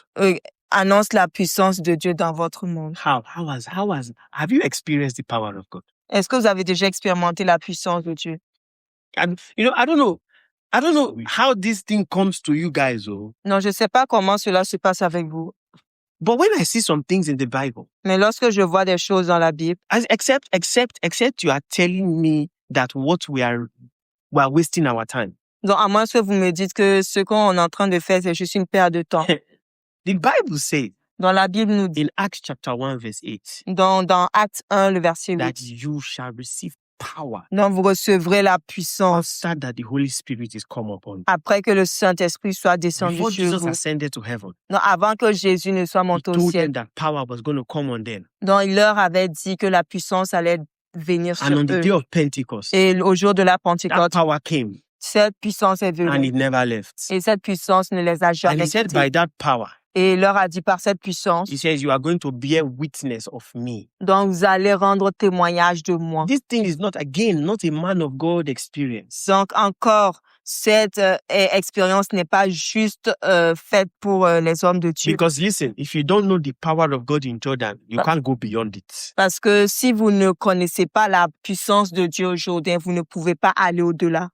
annonce la puissance de Dieu dans votre monde. Have you experienced the power of God? Est-ce que vous avez déjà expérimenté la puissance de Dieu? And I don't know how this thing comes to you guys, Non, je ne sais pas comment cela se passe avec vous. but when I see some things in the Bible, Mais lorsque je vois des choses dans la Bible, except you are telling me that we are wasting our time. donc à moins que vous me dites que ce qu'on est en train de faire, c'est juste une perte de temps. The Bible says Dans la Bible nous dit, in Acts chapter 1 verse 8 dans Acte 1, le verset 8, that you shall receive power donc vous recevrez la puissance after that the Holy Spirit is come upon you. après que le Saint-Esprit soit descendu Before sur Jesus vous. ascended to heaven, Donc avant que Jésus ne soit he monté au told ciel. them that power was going to come on them. Donc il leur avait dit que la puissance allait venir And sur on the eux. day of Pentecost, Et au jour de la that Pentecôte, power came cette puissance est and venue. it never left. Et cette puissance ne les a And jamais he said, quittés. by that power, Et il leur a dit par cette puissance, he says, you are going to bear witness of me. donc vous allez rendre témoignage de moi. This thing is not a man of God experience. Donc encore, cette expérience n'est pas juste faite pour les hommes de Dieu. Because listen, if you don't know the power of God in Jordan, you can't go beyond it. Parce que si vous ne connaissez pas la puissance de Dieu au Jourdain, vous ne pouvez pas aller au-delà.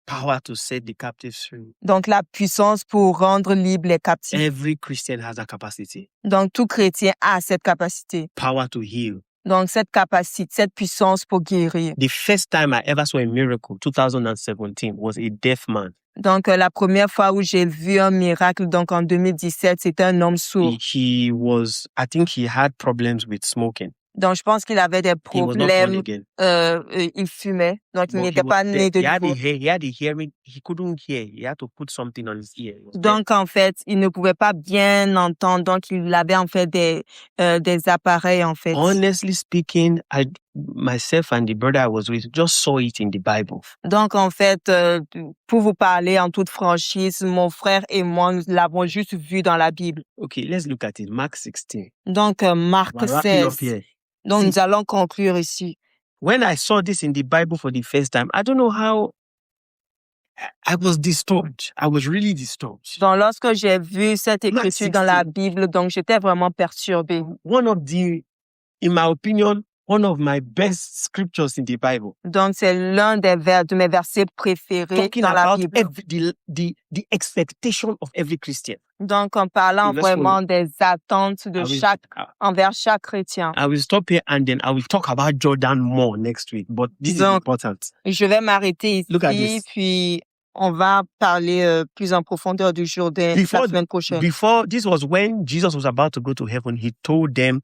Power to set the captives free. Donc, la puissance pour rendre libres les captifs. Every Christian has that capacity. Donc, tout chrétien a cette capacité. Power to heal. Donc, cette capacité, cette puissance pour guérir. The first time I ever saw a miracle, 2017, was a deaf man. Donc, la première fois où j'ai vu un miracle, donc en 2017, c'était un homme sourd. I think he had problems with smoking. Donc, je pense qu'il avait des He was not born problèmes. again. Il fumait. Donc, il But n'était pas né de he had nouveau. he had the hearing. He couldn't hear. He had to put something on his ear. He was deaf. Donc, en fait, il ne pouvait pas bien entendre. Donc, il avait en fait des appareils, en fait. Honestly speaking, myself and the brother I was with just saw it in the Bible. Donc, en fait, pour vous parler en toute franchise, mon frère et moi, nous l'avons juste vu dans la Bible. Okay, let's look at it. Mark 16. Donc, Marc We're wrapping up 16. here. Donc, See. nous allons conclure ici. When I saw this in the Bible for the first time, I don't know how I was disturbed. I was really disturbed. Donc, lorsque j'ai vu cette Marc écriture dans la 16. Bible, donc j'étais vraiment perturbée. In my opinion, one of my best scriptures in the Bible. Donc, c'est l'un de mes versets préférés Talking dans la about Bible. the expectation of every Christian. Donc, en parlant Let's vraiment des attentes de envers chaque chrétien. I will stop here and then I will talk about Jordan more next week. But this is important. Je vais m'arrêter Look at ici, this. puis on va parler plus en profondeur du Jourdain la semaine prochaine. This was when Jesus was about to go to heaven. He told them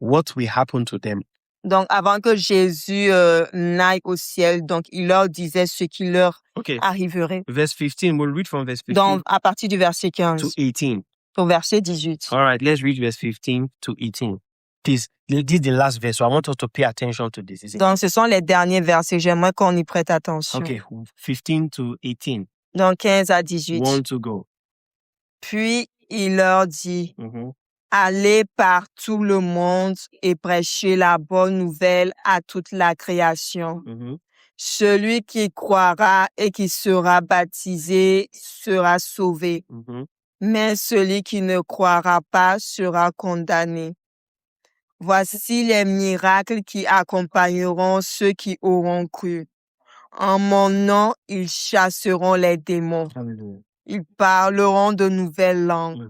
what will happen to them. Donc, avant que Jésus n'aille au ciel, donc il leur disait ce qui leur arriverait. Verse 15, we'll read from verse 15 Donc, à partir du verset to 15 18. au verset 18. All right, let's read verse 15 to 18. This is the last verse, so I want us to pay attention to this. Donc, ce sont les derniers versets. J'aimerais qu'on y prête attention. Okay, 15 to 18. Donc, 15 à 18. One to go. Puis, il leur dit, allez par tout le monde et prêchez la bonne nouvelle à toute la création. Celui qui croira et qui sera baptisé sera sauvé, mais celui qui ne croira pas sera condamné. Voici les miracles qui accompagneront ceux qui auront cru. En mon nom, ils chasseront les démons. Ils parleront de nouvelles langues.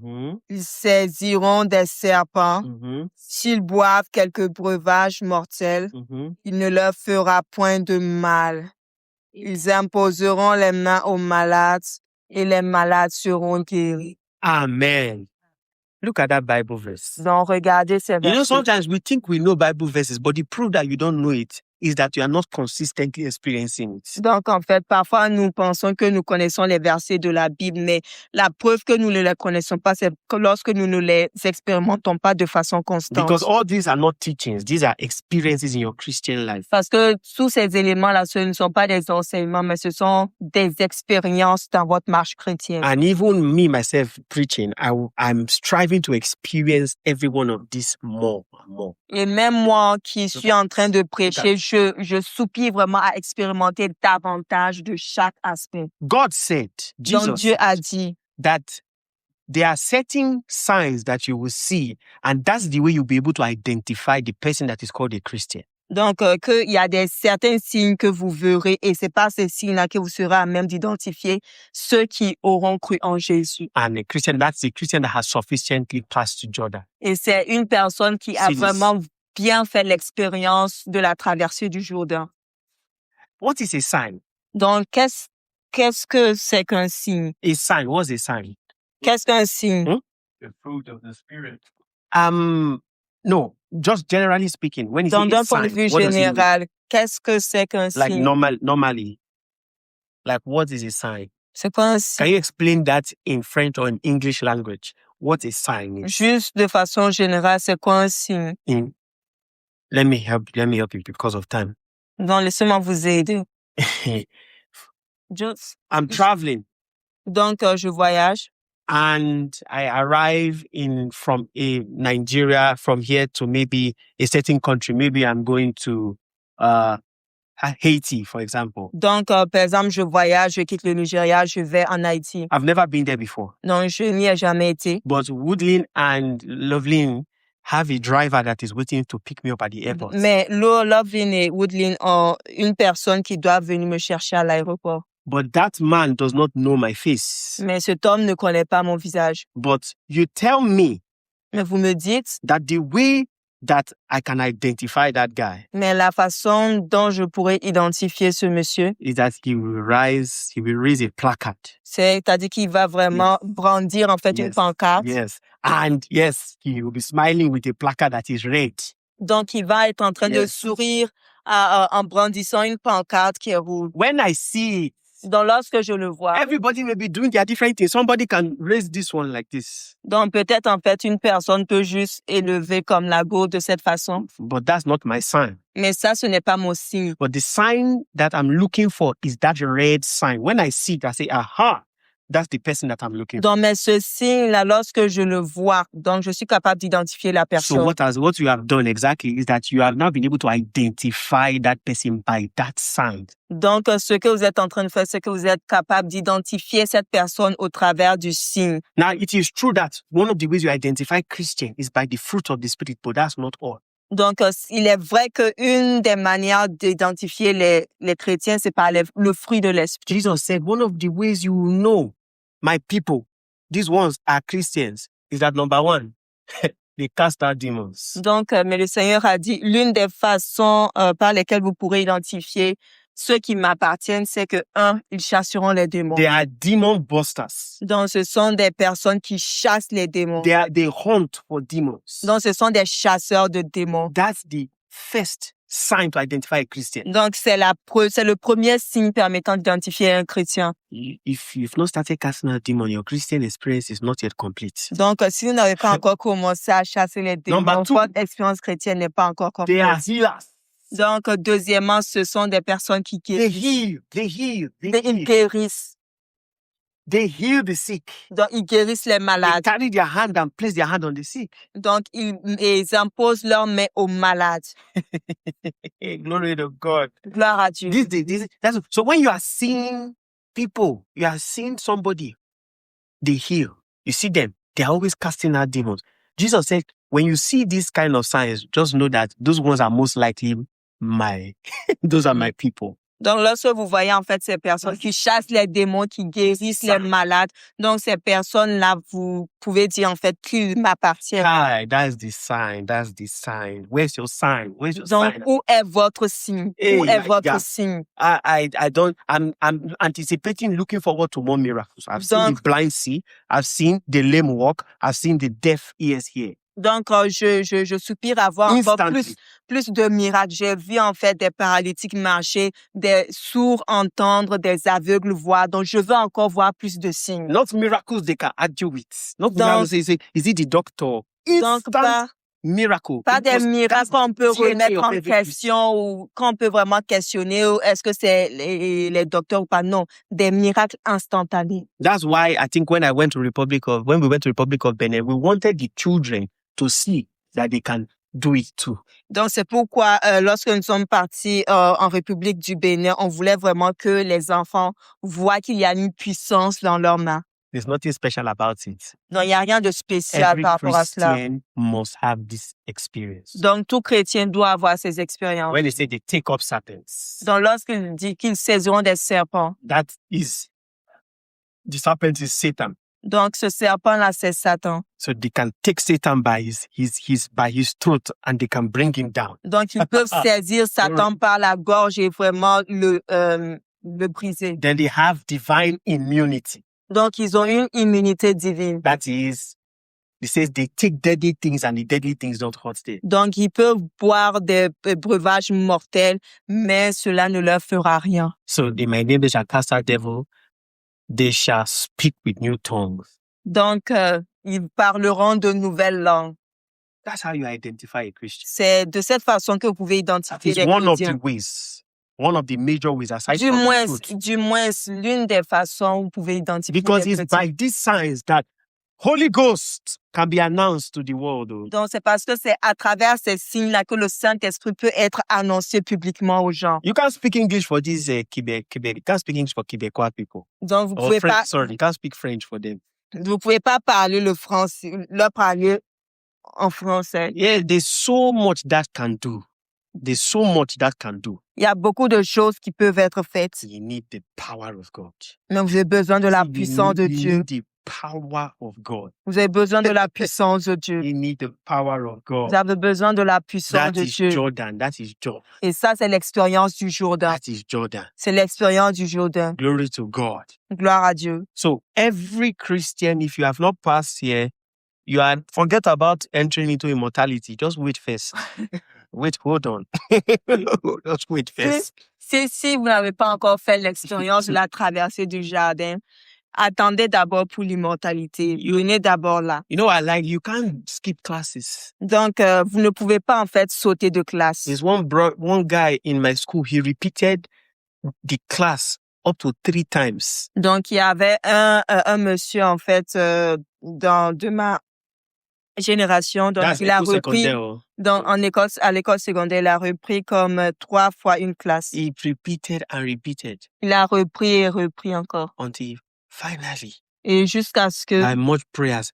Ils saisiront des serpents. S'ils boivent quelques breuvages mortels, il ne leur fera point de mal. Ils imposeront les mains aux malades et les malades seront guéris. Amen. Look at that Bible verse. Donc, regardez ces versets. You know, sometimes we think we know Bible verses, but the proof that you don't know it is that you are not consistently experiencing it. Donc, en fait, parfois, nous pensons que nous connaissons les versets de la Bible, mais la preuve que nous ne les connaissons pas, c'est que lorsque nous ne les expérimentons pas de façon constante. Because all these are not teachings. These are experiences in your Christian life. Parce que tous ces éléments-là, ce ne sont pas des enseignements, mais ce sont des expériences dans votre marche chrétienne. And even me, myself, preaching, I'm striving to experience every one of these more and more. Et même moi qui suis en train de prêcher, je soupire vraiment à expérimenter davantage de chaque aspect. God said, Donc Dieu a dit, that there are certain signs that you will see, and that's the way you'll be able to identify the person that is called a Christian. Donc, qu'il y a certains signes que vous verrez, et c'est par ces signes-là que vous serez à même d'identifier ceux qui auront cru en Jésus. And a Christian, that's a Christian that has sufficiently passed Jordan. Et c'est une personne qui a vraiment bien fait l'expérience de la traversée du Jourdain. What is a sign? Donc, qu'est-ce que c'est qu'un signe? A sign, what's a sign? Qu'est-ce qu'un signe? The fruit of the Spirit. No, just generally speaking, when you say d'un a point de sign, vue what does it mean? général, qu'est-ce que c'est qu'un Like signe? normally, like what is a sign? C'est quoi un signe? Can you explain that in French or in English language? What a sign is? Juste de façon générale, c'est quoi un signe? Let me help you because of time. Donc, laissez-moi vous aider. I'm traveling. Donc, je voyage. And I arrive from Nigeria, from here to maybe a certain country. Maybe I'm going to Haiti, for example. Donc, par exemple, je voyage, je quitte le Nigeria, je vais en Haïti. I've never been there before. Non, je n'y ai jamais été. But Woodlyn and Lovelyn have a driver that is waiting to pick me up at the airport. Mais Lovelyn et Woodlyn ont une personne qui doit venir me chercher à l'aéroport. But that man does not know my face. Mais cet homme ne connaît pas mon visage. But you tell me Mais vous me dites, that the way that I can identify that guy mais la façon dont je pourrais identifier ce monsieur, is that he will raise a placard. c'est-à-dire qu'il va vraiment brandir en fait une Yes. pancarte. Yes. And yes, he will be smiling with a placard that is red. Donc, il va être en train de Yes. sourire en brandissant une pancarte qui est rouge. When I see it, Donc, lorsque je le vois, everybody may be doing their different things. Somebody can raise this one like this. donc peut-être en fait une personne peut juste élever comme la gourde de cette façon. But that's not my sign. Mais ça, ce n'est pas mon signe. But the sign that I'm looking for is that red sign. When I see it, I say, aha, that's the person that I'm looking for. Donc, mais ce signe-là, lorsque je le vois, donc je suis capable d'identifier la So personne. what you have done exactly is that you have now been able to identify that person by that sound. Donc, ce que vous êtes en train de faire, c'est que vous êtes capable d'identifier cette personne au travers du signe. Now, it is true that one of the ways you identify Christian is by the fruit of the Spirit, but that's not all. Donc, il est vrai qu'une des manières d'identifier les chrétiens, c'est par le fruit de l'esprit. Jesus said, one of the ways you will know my people, these ones are Christians, is that number one, they cast out demons. Donc, mais le Seigneur a dit, l'une des façons par lesquelles vous pourrez identifier ceux qui m'appartiennent, c'est que, ils chasseront les démons. They are demon busters. Donc, ce sont des personnes qui chassent les démons. They hunt for demons. Donc, ce sont des chasseurs de démons. That's the first sign to identify a Christian. Donc, c'est le premier signe permettant d'identifier un chrétien. If you've not started casting out demons, your Christian experience is not yet complete. Donc, si vous n'avez pas encore commencé à chasser les démons, Number two, votre expérience chrétienne n'est pas encore They are complète. healers. Donc, deuxièmement, ce sont des personnes qui They guérissent. heal. They heal. They Ils heal. guérissent. They heal the sick. Donc, ils guérissent les They malades. carry their hand and place their hand on the sick. Donc, ils imposent leurs mains aux malades. Hey, glory to God. Gloire à Dieu. So when you are seeing people, you are seeing somebody, they heal. You see them, they are always casting out demons. Jesus said, when you see these kind of signs, just know that those ones are most likely those are my people. Donc, lorsque vous voyez en fait ces personnes qui chassent les démons, qui guérissent les malades, donc ces personnes-là, vous pouvez dire en fait qu'ils m'appartiennent. Hi, that's the sign. That's the sign. Where's your sign? Where's your Donc, sign? où est votre signe? Hey, Où est my votre God. signe? I'm anticipating looking forward to more miracles. I've seen the blind see. I've seen the lame walk. I've seen the deaf ears hear. Donc, je soupire à voir encore Instantly. plus de miracles. J'ai vu en fait des paralytiques marcher, des sourds entendre, des aveugles voir. Donc, je veux encore voir plus de signes. Not miracles they can argue with. Not Donc- miracles say, is it the doctor? Donc, Instant miracle. pas des Because miracles that's qu'on peut DNA remettre of en every question ou qu'on peut vraiment questionner ou est-ce que c'est les docteurs ou pas. Non, des miracles instantanés. That's why I think when we went to Republic of Benin, we wanted the children to see that they can do it too. Donc, c'est pourquoi, lorsque nous sommes partis en République du Bénin, on voulait vraiment que les enfants voient qu'il y a une puissance dans leurs mains. There's nothing special about it. Donc, il n'y a rien de spécial Every par rapport à cela. Christian must have this experience. Donc, tout chrétien doit avoir ces expériences. When they say they take up serpents, Donc, lorsqu'il dit qu'ils saisiront des serpents, that is, the serpent is Satan. donc ce serpent-là, c'est Satan. So they can take Satan by his throat and they can bring him down. Donc, ils peuvent saisir Satan par la gorge et vraiment le briser. Then they have divine immunity. Donc, ils ont une immunité divine. That is, it says they take deadly things and the deadly things don't hurt them. Donc, ils peuvent boire des breuvages mortels, mais cela ne leur fera rien. So in my name they shall cast out devil. They shall speak with new tongues. Donc, ils parleront de nouvelles langues. That's how you identify a Christian. C'est de cette façon que vous pouvez That identifier is les one of the chrétiens. ways, one of the major ways aside Du from the moins, truth. l'une des façons où vous pouvez identifier Because les it's chrétiens. by these signs that Holy Ghost can be announced to the world. Oh. Donc, c'est parce que c'est à travers ces signes-là que le Saint-Esprit peut être annoncé publiquement aux gens. You can't speak English for these Quebec. You can't speak English for Quebecois people. Donc, vous Or pouvez French, pas, sorry, you can't speak French for them. vous pouvez pas parler le français, leur parler en français. Yeah, there's so much that can do. There's so much that can do. Il y a beaucoup de choses qui peuvent être faites, You need the power of God. mais vous avez besoin de la You puissance de need- you Dieu. need the power of God. Vous avez besoin de la puissance de Dieu. You need the power of God. Vous avez besoin de la puissance That de is Dieu. Jordan. That is Jordan. Et ça, c'est l'expérience du Jourdain. That is Jordan. C'est l'expérience du Jourdain. Glory to God. Gloire à Dieu. So every Christian, if you have not passed here, you are forget about entering into immortality. Just wait first. Wait, hold on. Just wait first. Si vous n'avez pas encore fait l'expérience de la traversée du jardin, attendez d'abord pour l'immortalité. Venez d'abord là. You know, I like you can't skip classes. Donc, vous ne pouvez pas en fait sauter de classe. There's one guy in my school. He repeated the class up to 3 times. Donc, il y avait un monsieur en fait de ma génération. Donc, That's il a echo repris secondaire. Oh. à l'école secondaire, il a repris comme 3 fois une classe. He repeated and repeated Il a repris et repris encore. until finally, Et jusqu'à ce que, by much prayers,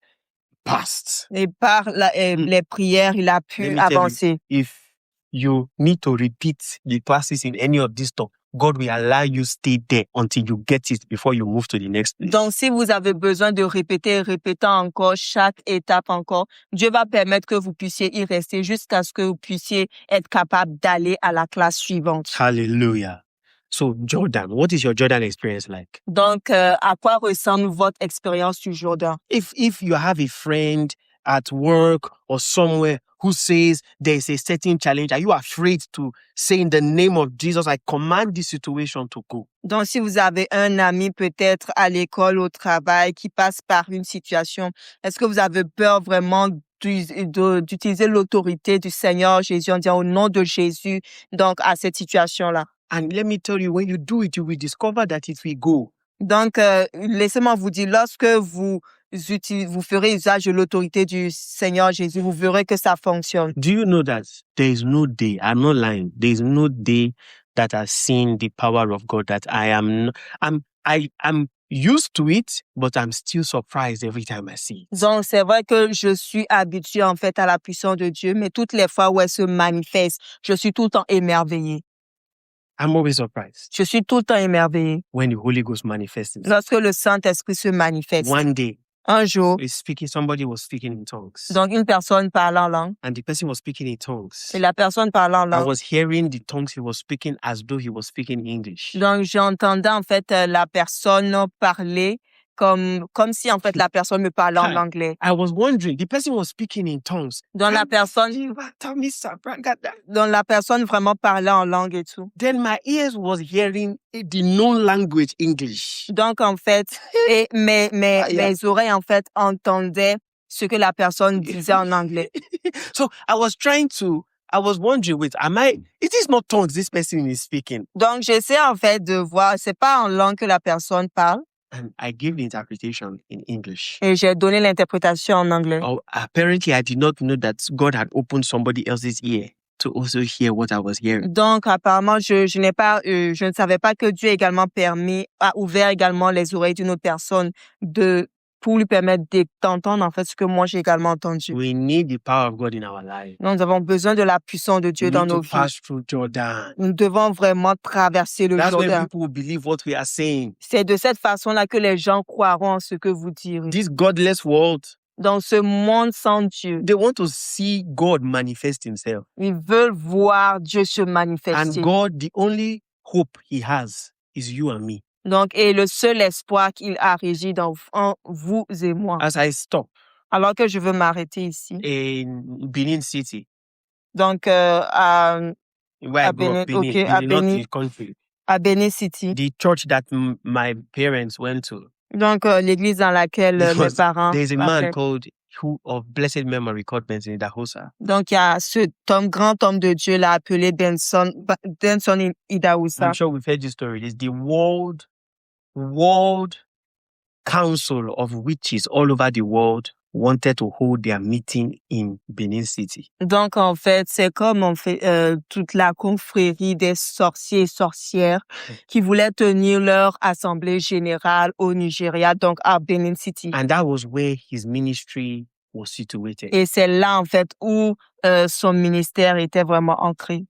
passed. et par les prières, il a Let pu me tell you, avancer. if you need to repeat the classes in any of this stuff, God will allow you stay there until you get it before you move to the next place. Donc, si vous avez besoin de répéter encore chaque étape encore, Dieu va permettre que vous puissiez y rester jusqu'à ce que vous puissiez être capable d'aller à la classe suivante. Hallelujah. So Jordan, what is your Jordan experience like? Donc, à quoi ressemble votre expérience du Jourdain? If you have a friend at work or somewhere who says there is a certain challenge, are you afraid to say in the name of Jesus, I command this situation to go? Donc, si vous avez un ami peut-être à l'école, au travail, qui passe par une situation, est-ce que vous avez peur vraiment d'utiliser l'autorité du Seigneur Jésus en disant au nom de Jésus, donc à cette situation-là? And let me tell you, when you do it, you will discover that it will go. Donc, laissez-moi vous dire, lorsque vous ferez usage de l'autorité du Seigneur Jésus, vous verrez que ça fonctionne. Do you know that there is no day, I'm not lying, there is no day that I've seen the power of God that I'm used to it, but I'm still surprised every time I see it. Donc, c'est vrai que je suis habituée en fait à la puissance de Dieu, mais toutes les fois où elle se manifeste, je suis tout le temps émerveillée. I'm always surprised Je suis tout le temps émerveillée when the Holy Ghost manifests himself. lorsque le Saint-Esprit se manifeste. One day, Un jour, somebody was speaking in tongues. donc une personne parle en langue, And the person was speaking in tongues. et la personne parle en I langue. was hearing the tongues he was speaking as though he was speaking English. Donc, j'entendais en fait la personne parler comme si en fait la personne me parlait en Hi. anglais. I was wondering, the person was speaking in tongues. Donc, la personne vraiment parlait en langue et tout. Then my ears was hearing the known language English. Donc, en fait, et mes oreilles, en fait, entendaient ce que la personne disait en anglais. So I was wondering, wait, it is not tongues this person is speaking. Donc, j'essaie, en fait, de voir, c'est pas en langue que la personne parle. And I gave the interpretation in English. Et j'ai donné l'interprétation en anglais. Oh, apparently I did not know that God had opened somebody else's ear to also hear what I was hearing. Donc, apparemment, je ne savais pas que Dieu a ouvert également les oreilles d'une autre personne pour lui permettre d'entendre, en fait, ce que moi j'ai également entendu. We need the power of God in our life. Nous avons besoin de la puissance de Dieu We dans need nos to vies. pass through Jordan. Nous devons vraiment traverser le That's when Jourdain. people will believe what we are saying. C'est de cette façon-là que les gens croiront en ce que vous direz. This godless world, Dans ce monde sans Dieu, they want to see God manifest himself. ils veulent voir Dieu se And manifester. God, the only hope he has is you and me. Donc, et le seul espoir qu'il a réside en vous et moi. As I stop Alors que je veux m'arrêter ici. in Benin City, Donc, where I grew up, Benin, Benin, okay, à in the north Benin. of the country, à Benin City. the church that my parents went to, Donc, l'église dans laquelle There mes was- parents there's a man appartiennent. who of blessed memory called Benson Idahosa. Donc, il y a grand homme de Dieu là appelé Benson Idahosa. I'm sure we've heard this story. It's the world council of witches all over the world wanted to hold their meeting in Benin City. Donc, en fait, c'est comme toute la confrérie des sorciers et sorcières qui voulaient tenir leur assemblée générale au Nigeria, donc à Benin City. And that was where his ministry was situated. Et c'est là, en fait, où son ministère était vraiment ancré.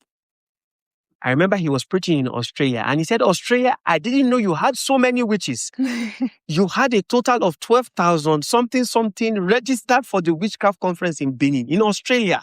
I remember he was preaching in Australia and he said, Australia, I didn't know you had so many witches. You had a total of 12,000 something registered for the witchcraft conference in Benin, in Australia.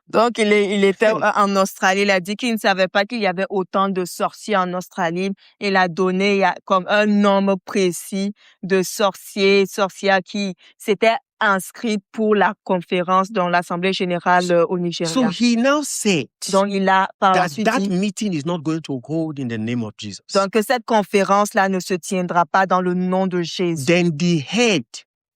Donc, il était en Australie. Il a dit qu'il ne savait pas qu'il y avait autant de sorciers en Australie. Il a donné comme un nombre précis de sorcières qui s'étaient inscrits pour la conférence dans l'Assemblée générale au Nigeria. So he now said Donc, il a par la suite that dit meeting is not going to hold in the name of Jesus. donc que cette conférence-là ne se tiendra pas dans le nom de Jésus. Then the head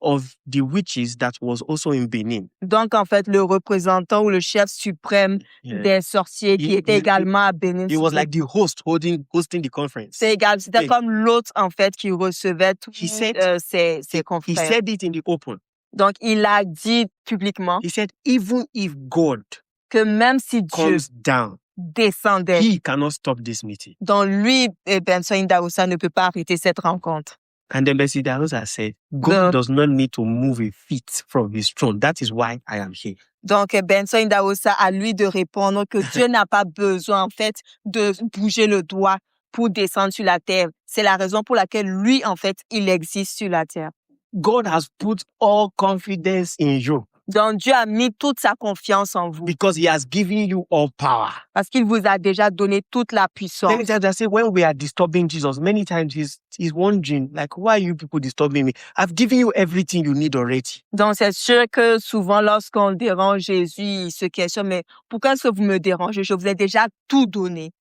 of the witches that was also in Benin. Donc, en fait, le représentant ou le chef suprême des sorciers qui était également à Benin He was City. like the host hosting the conference. C'était comme l'autre, en fait, qui recevait tous He said- ses He confrères. said it in the open. Donc, il a dit publiquement He said, even if God que même si Dieu comes down, descendait, he cannot stop this meeting. donc lui, Benson Idahosa ne peut pas arrêter cette rencontre. And then Bessie Darosa said, The- God does not need to move a feet from his throne. That is why I am here. Donc, Benson Idahosa a lui de répondre que Dieu n'a pas besoin, en fait, de bouger le doigt pour descendre sur la terre. C'est la raison pour laquelle lui, en fait, il existe sur la terre. God has put all confidence in you Donc, Dieu a mis toute sa confiance en vous because he has given you all power. parce qu'il vous a déjà donné toute la puissance. Many times I say, when we are disturbing Jesus, many times he's wondering, like, why are you people disturbing me? I've given you everything you need already. Donc, c'est sûr que souvent, lorsqu'on dérange Jésus, il se questionne, mais pourquoi est-ce que vous me dérangez? Je vous ai déjà tout donné.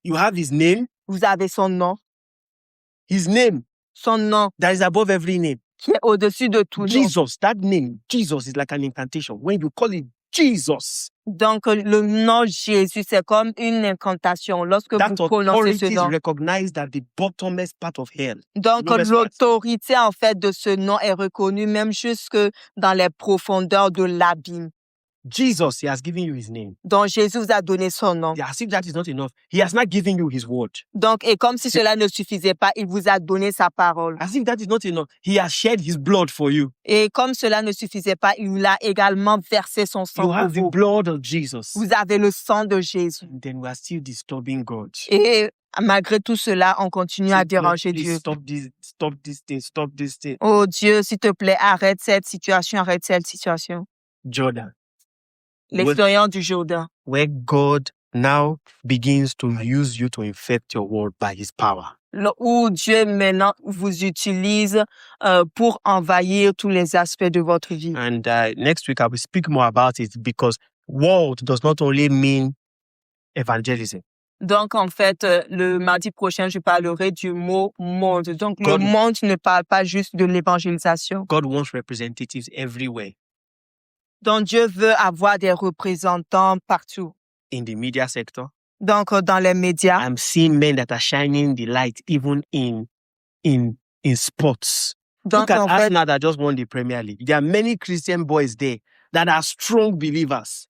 You have his name, Vous avez son nom son name that is above every name. qui est au-dessus de tout nom. Jesus, that name, Jesus is like an incantation. When you call it Jesus, Donc, le nom Jésus, c'est comme une incantation lorsque that vous prononcez authority ce is nom. recognized at the bottomest part of hell. Donc, lowest l'autorité, en fait, de ce nom est reconnue même jusque dans les profondeurs de l'abîme. Jesus, he has given you his name. Donc, Jésus vous a donné son nom. As if that is not enough, he has not given you his word. Donc, et comme si cela ne suffisait pas, il vous a donné sa parole. As if that is not enough, he has shed his blood for you. Et comme cela ne suffisait pas, il a également versé son sang You pour have the vous. blood of Jesus. Vous avez le sang de Jésus. And then we are still disturbing God. Et malgré tout cela, on continue à Say, Lord, déranger please Dieu. stop this thing. Oh Dieu, s'il te plaît, arrête cette situation, arrête cette situation. Jordan, L'expérience du Jourdain, where God now begins to use you to infect your world by his power. où Dieu maintenant vous utilise pour envahir tous les aspects de votre vie. And next week I will speak more about it because world does not only mean evangelism. Donc, en fait, le mardi prochain, je parlerai du mot monde. Donc, le God- monde ne parle pas juste de l'évangélisation. God wants representatives everywhere Donc, Dieu veut avoir des représentants partout. in the media sector. Donc, dans les médias. I'm seeing men that are shining the light even in sports. Donc, Look at en fait, Arsenal that just won the Premier League. There are many Christian boys there that are strong believers.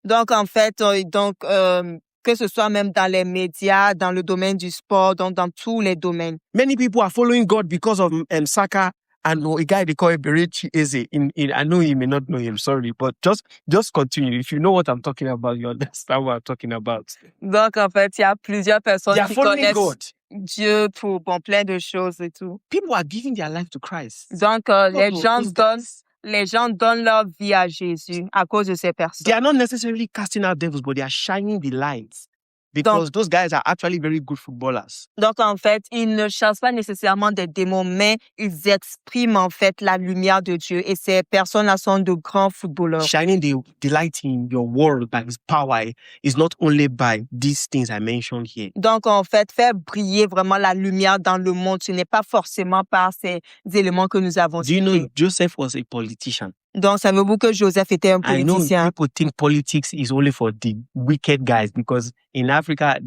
que ce soit même dans les médias, dans le domaine du sport, donc dans tous les domaines. Many people are following God because of Saka and a guy they call Berechi Eze. I know you may not know him, sorry, but just continue. If you know what I'm talking about, you understand what I'm talking about. Donc, en fait, il y a plusieurs personnes They are qui following connaissent God. Dieu pour plein de choses et tout. People are giving their life to Christ. Donc, les Oh, gens those donnent, guys. les gens donnent leur vie à Jésus à cause de ces They personnes. are not necessarily casting out devils, but they are shining the lights because those guys are actually very good footballers. Donc, en fait, ils ne chassent pas nécessairement des démons, mais ils expriment, en fait, la lumière de Dieu. Et ces personnes-là sont de grands footballeurs. Shining the light in your world by his power is not only by these things I mentioned here. Donc, en fait, faire briller vraiment la lumière dans le monde, ce n'est pas forcément par ces éléments que nous avons Do you cités. know Joseph was a politician? Donc, ça veut dire que Joseph était un I know politicien. people think politics is only for the wicked guys because in Africa,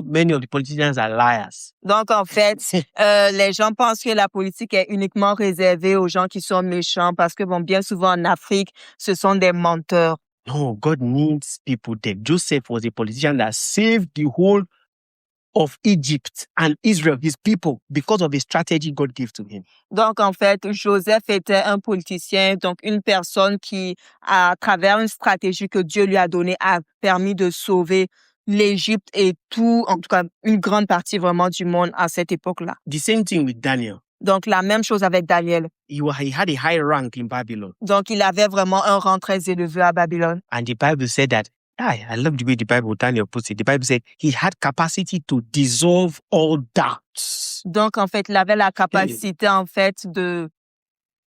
many of the politicians are liars. Donc, en fait, les gens pensent que la politique est uniquement réservée aux gens qui sont méchants parce que, bon, bien souvent en Afrique, ce sont des menteurs. No, God needs people there. Joseph was a politician that saved the whole of Egypt and Israel, his people, because of the strategy God gave to him. Donc, en fait, Joseph était un politicien, donc une personne qui, à travers une stratégie que Dieu lui a donnée, a permis de sauver l'Égypte et tout, en tout cas, une grande partie vraiment du monde à cette époque-là. The same thing with Daniel. Donc, la même chose avec Daniel. He had a high rank in Babylon. Donc, il avait vraiment un rang très élevé à Babylone. And the Bible said that, I love the way the Bible, Daniel puts it. The Bible said he had capacity to dissolve all doubts, Donc, en fait, il avait la capacité, en fait,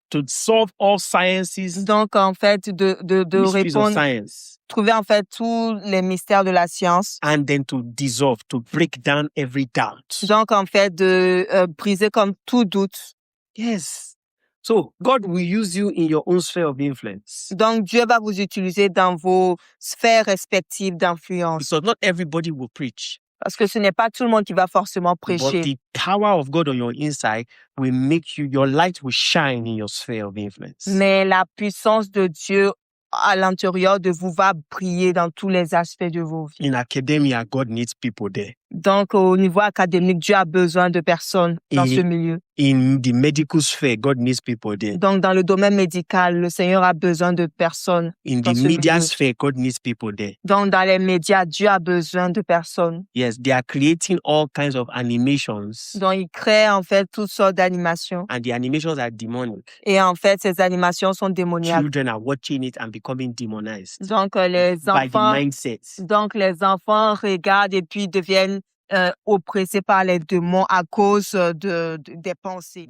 to solve all sciences, donc, en fait, de mysteries of répondre, science, trouver, en fait, tous les mystères de la science. and then to dissolve, to break down every doubt. Donc, en fait, de briser comme tout doute. Yes. So God will use you in your own sphere of influence. Donc, Dieu va vous utiliser dans vos sphères respectives d'influence. Because not everybody will preach. Parce que ce n'est pas tout le monde qui va forcément But prêcher. the power of God on your inside will make your light will shine in your sphere of influence. Mais la puissance de Dieu à l'intérieur de vous va briller dans tous les aspects de vos vies. In academia, God needs people there. Donc, au niveau académique, Dieu a besoin de personnes dans Et- ce milieu. In the medical sphere, God needs people there. Donc, dans le domaine médical, le Seigneur a besoin de personnes. In dans the ce media milieu. sphere, God needs people there. Donc, dans les médias, Dieu a besoin de personnes. Yes, they are creating all kinds of animations, Donc, il crée en fait toutes sortes d'animations. and the animations are demonic. Et en fait, ces animations sont démoniaques. Children are watching it and becoming demonized Donc, les by the enfants, mindset. donc les enfants regardent et puis deviennent oppressés par les démons à cause des pensées.